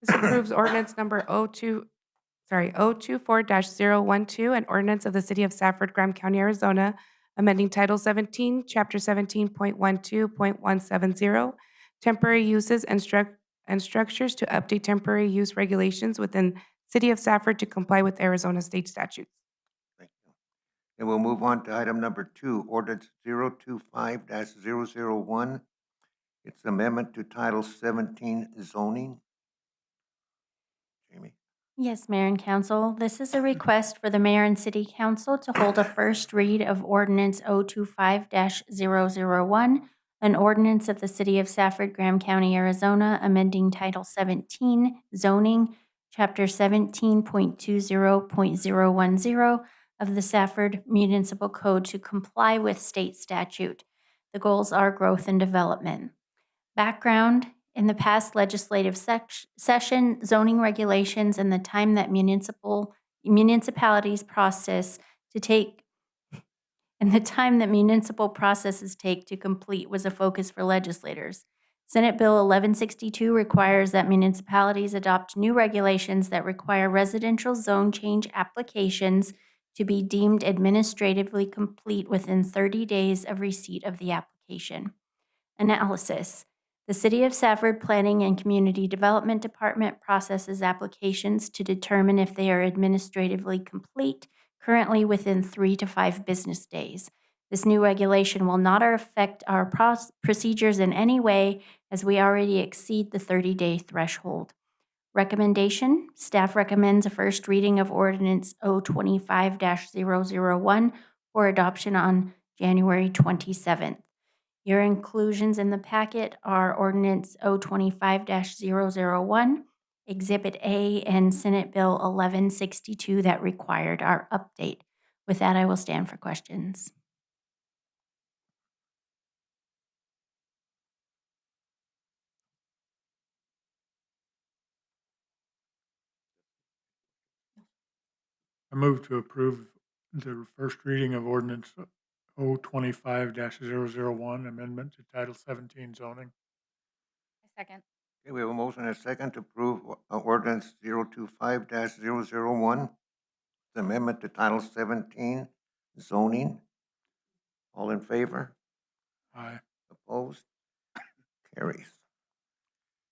This approves ordinance number 024-012, an ordinance of the City of Safford, Graham County, Arizona, amending Title 17, Chapter 17.12.170, temporary uses and structures to update temporary use regulations within City of Safford to comply with Arizona state statutes. Thank you. And we'll move on to item number 2, ordinance 025-001. It's amendment to Title 17 zoning. Jamie? Yes, Mayor and Council. This is a request for the Mayor and City Council to hold a first read of Ordinance 025-001, an ordinance of the City of Safford, Graham County, Arizona, amending Title 17 zoning, Chapter 17.20.010 of the Safford Municipal Code to comply with state statute. The goals are growth and development. Background: in the past legislative session, zoning regulations and the time that municipalities processes take to complete was a focus for legislators. Senate Bill 1162 requires that municipalities adopt new regulations that require residential zone change applications to be deemed administratively complete within 30 days of receipt of the application. Analysis: the City of Safford Planning and Community Development Department processes applications to determine if they are administratively complete, currently within 3 to 5 business days. This new regulation will not affect our procedures in any way, as we already exceed the 30-day threshold. Recommendation: staff recommends a first reading of ordinance 025-001 for adoption on January 27th. Your inclusions in the packet are ordinance 025-001, Exhibit A, and Senate Bill 1162 that required our update. With that, I will stand for questions. I move to approve the first reading of ordinance 025-001, amendment to Title 17 zoning. I second. Okay, we have a motion and a second to approve ordinance 025-001, the amendment to Title 17 zoning. All in favor? Aye. Carries.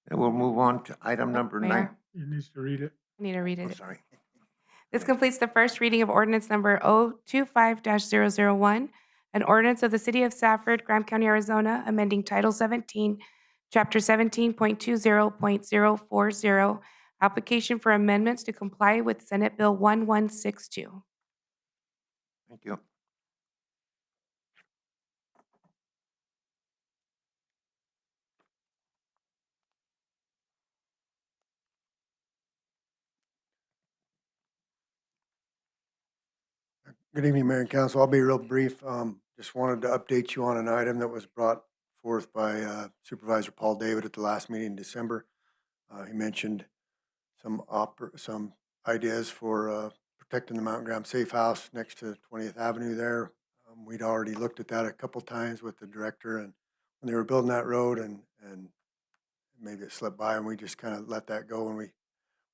And we'll move on to item Oh, number Mayor, 9. You needs to read it. I need to read Oh, it. sorry. This completes the first reading of ordinance number 025-001, an ordinance of the City of Safford, Graham County, Arizona, amending Title 17, Chapter 17.20.040, application for amendments to comply with Senate Bill 1162. Thank you. Good evening, Mayor and Council. I'll be real brief. Just wanted to update you on an item that was brought forth by Supervisor Paul David at the last meeting in December. He mentioned some ideas for protecting the Mount Graham Safe House next to 20th Avenue there. We'd already looked at that a couple times with the director, and when they were building that road, and maybe it slipped by, and we just kind of let that go. And we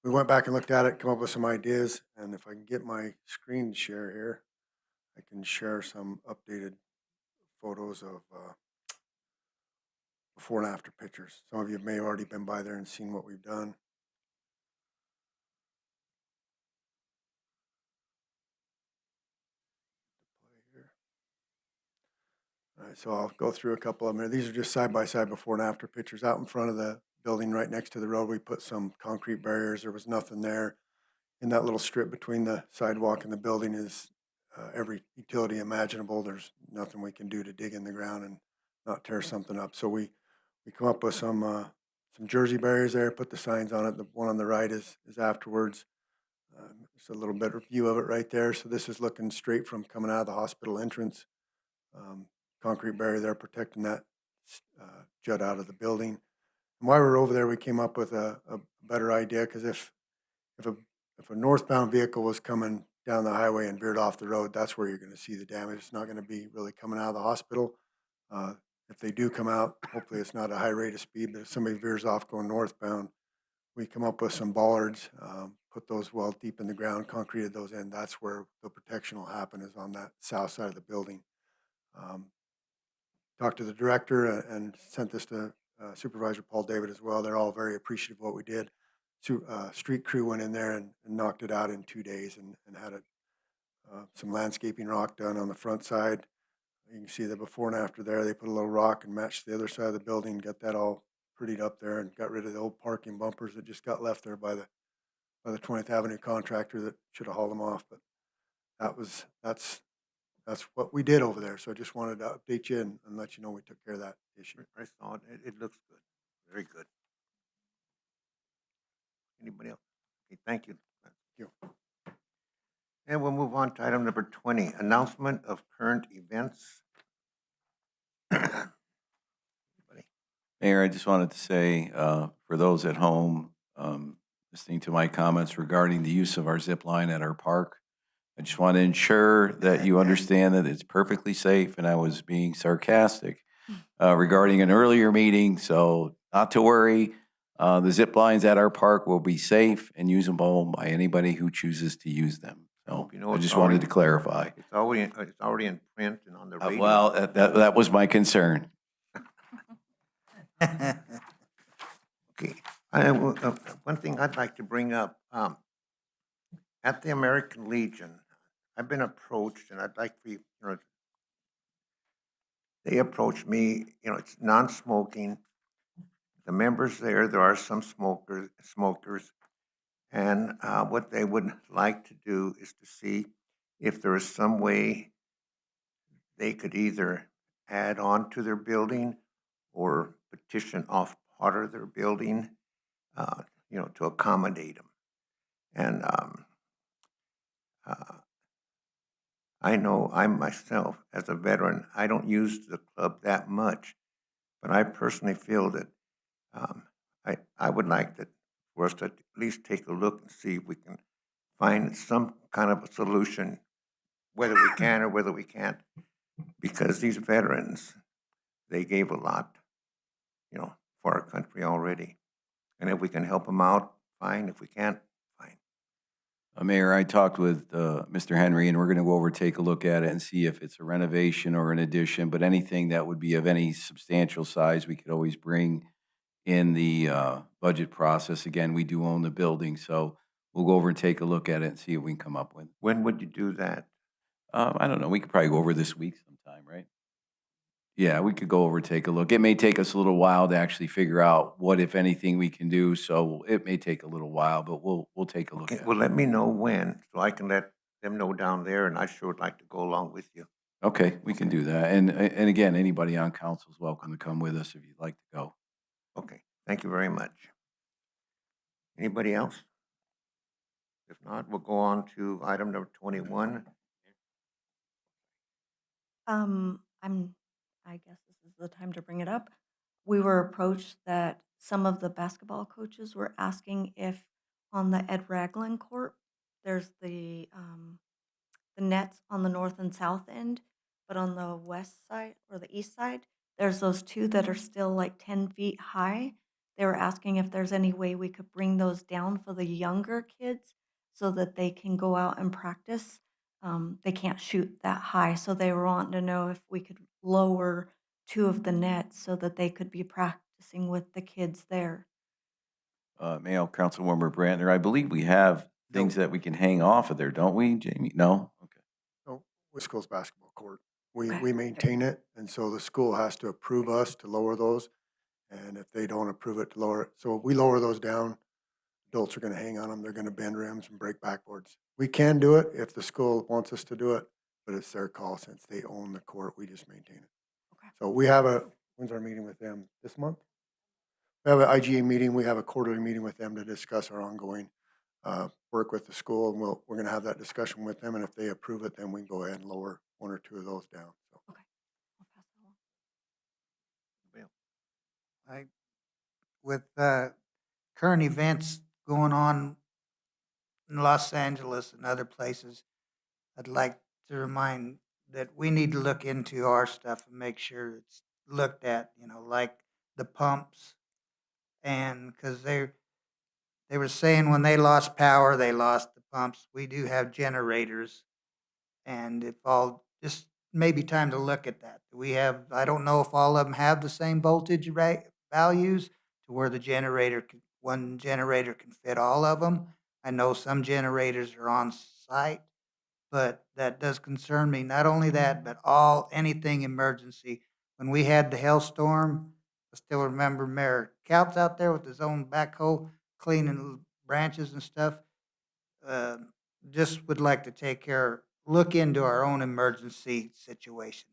went back and looked at it, come up with some ideas, and if I can get my screen to share here, I can share some updated photos of before and after pictures. Some of you may have already been by there and seen what we've done. All right, so I'll go through a couple of them. These are just side-by-side before and after pictures. Out in front of the building right next to the road, we put some concrete barriers. There was nothing there. In that little strip between the sidewalk and the building is every utility imaginable. There's nothing we can do to dig in the ground and not tear something up. So we come up with some Jersey barriers there, put the signs on it. The one on the right is afterwards. Just a little better view of it right there. So this is looking straight from coming out of the hospital entrance. Concrete barrier there protecting that jut out of the building. And while we were over there, we came up with a better idea, because if a northbound vehicle was coming down the highway and veered off the road, that's where you're going to see the damage. It's not going to be really coming out of the hospital. If they do come out, hopefully it's not a high rate of speed, but if somebody veers off going northbound, we come up with some bollards, put those well deep in the ground, concreted those in. That's where the protection will happen, is on that south side of the building. Talked to the director and sent this to Supervisor Paul David as well. They're all very appreciative of what we did. Street crew went in there and knocked it out in 2 days and had it, some landscaping rock done on the front side. You can see the before and after there. They put a little rock and matched the other side of the building, got that all prettied up there, and got rid of the old parking bumpers that just got left there by the 20th Avenue contractor that should have hauled them off. But that's what we did over there. So I just wanted to update you and let you know we took care of that issue. I saw it. It looks good. Very good. Anybody else? Okay, thank you. Thank you. And we'll move on to item number 20, announcement of current events. Mayor, I just wanted to say, for those at home, listening to my comments regarding the use of our zip line at our park, I just want to ensure that you understand that it's perfectly safe, and I was being sarcastic regarding an earlier meeting, so not to worry. The zip lines at our park will be safe and usable by anybody who chooses to use them. So You know, I it's just wanted already- to clarify. It's already in print and on the radio. Well, that was my concern. Okay, one thing I'd like to bring up, at the American Legion, I've been approached, and I'd like for you, they approached me, it's non-smoking. The members there are some smokers, and what they would like to do is to see if there is some way they could either add on to their building or petition off part of their building, to accommodate them. And I know I myself, as a veteran, I don't use the club that much, but I personally feel that I would like that for us to at least take a look and see if we can find some kind of a solution, whether we can or whether we can't, because these veterans, they gave a lot, for our country already. And if we can help them out, fine. If we can't, fine. Mayor, I talked with Mr. Henry, and we're going to go over, take a look at it and see if it's a renovation or an addition, but anything that would be of any substantial size, we could always bring in the budget process. Again, we do own the building, so we'll go over and take a look at it and see what we can come up with. When would you do that? I don't know, we could probably go over this week sometime, right? Yeah, we could go over, take a look. It may take us a little while to actually figure out what, if anything, we can do, so it may take a little while, but we'll take a look Okay, at well, it. let me know when, so I can let them know down there, and I sure would like to go along with you. Okay, we can do that. And again, anybody on council is welcome to come with us if you'd like to go. Okay, thank you very much. Anybody else? If not, we'll go on to item number 21. I guess this is the time to bring it up. We were approached that some of the basketball coaches were asking if on the Ed Ragland court, there's the nets on the north and south end, but on the west side or the east side, there's those two that are still like 10 feet high. They were asking if there's any way we could bring those down for the younger kids so that they can go out and practice. They can't shoot that high, so they were wanting to know if we could lower two of the nets so that they could be practicing with the kids there. Mayor, Councilmember Brantner, I believe we have things that we can hang off of there, don't we, Jamie? No? Okay. No, with school's basketball court. We Okay. maintain it, and so the school has to approve us to lower those. And if they don't approve it to lower it, so if we lower those down, adults are gonna hang on them, they're gonna bend rims and break backboards. We can do it if the school wants us to do it, but it's their call since they own the court, we just maintain it. Okay. So we have when's our meeting with them? This month? We have an IGA meeting, we have a quarterly meeting with them to discuss our ongoing work with the school, and we're gonna have that discussion with them, and if they approve it, then we can go ahead and lower one or two of those down, so. Okay. I'll pass that along. With current events going on in Los Angeles and other places, I'd like to remind that we need to look into our stuff and make sure it's looked at, like the pumps. And because they were saying when they lost power, they lost the pumps. We do have generators. And just maybe time to look at that. I don't know if all of them have the same voltage values to where one generator can fit all of them. I know some generators are on site, but that does concern me. Not only that, but anything emergency. When we had the hailstorm, I still remember Mayor Couts out there with his own backhoe cleaning branches and stuff. Just would like to look into our own emergency situations.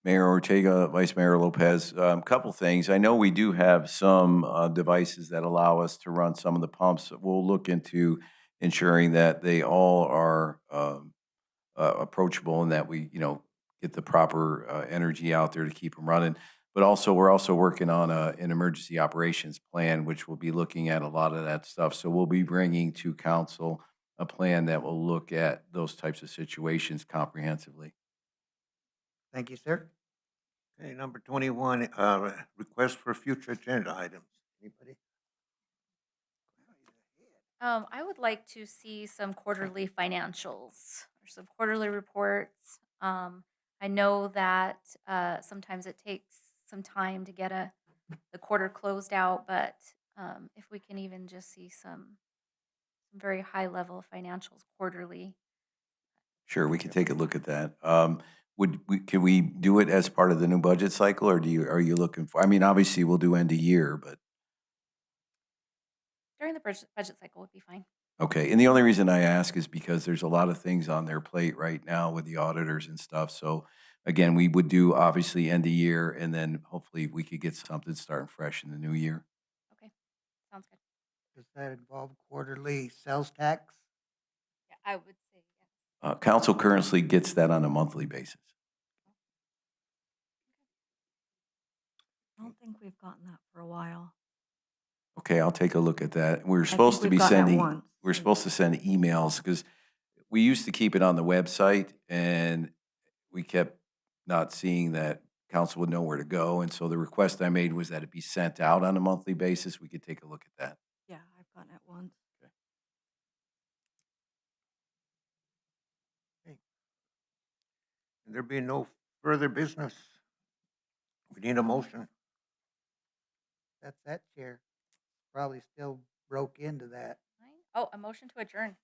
Mayor Ortega, Vice Mayor Lopez, couple things. I know we do have some devices that allow us to run some of the pumps. We'll look into ensuring that they all are approachable and that we, get the proper energy out there to keep them running. But also, we're also working on an emergency operations plan, which will be looking at a lot of that stuff. So we'll be bringing to council a plan that will look at those types of situations comprehensively. Thank you, sir. Okay, number 21, request for future agenda items. Anybody? I would like to see some quarterly financials or some quarterly reports. I know that sometimes it takes some time to get the quarter closed out, but if we can even just see some very high level financials quarterly. Sure, we can take a look at that. Can we do it as part of the new budget cycle, or are you looking for, obviously, we'll do end of year, but, During the budget cycle would be fine. okay. And the only reason I ask is because there's a lot of things on their plate right now with the auditors and stuff. So again, we would do obviously end of year, and then hopefully we could get something starting fresh in the new year. Okay, sounds good. Does that involve quarterly sales tax? Yeah, I would say yes. Council currently gets that on a monthly basis. I don't think we've gotten that for a while. Okay, I'll take a look at that. We're think supposed to we've be gotten it sending, once. we're supposed to send emails because we used to keep it on the website and we kept not seeing that council would know where to go. And so the request I made was that it be sent out on a monthly basis. We could take a look at that. Yeah, I've gotten it once. There be no further business. We need a motion. That's that chair. Probably still broke into that. Oh, a motion to adjourn.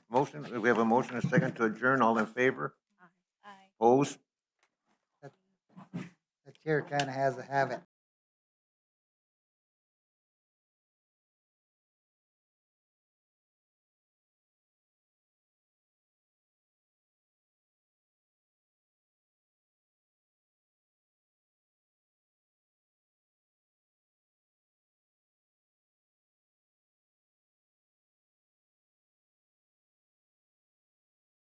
Motion, we have a motion, and a second to adjourn. All in favor? Aye. Opposed? That chair kind of has a habit.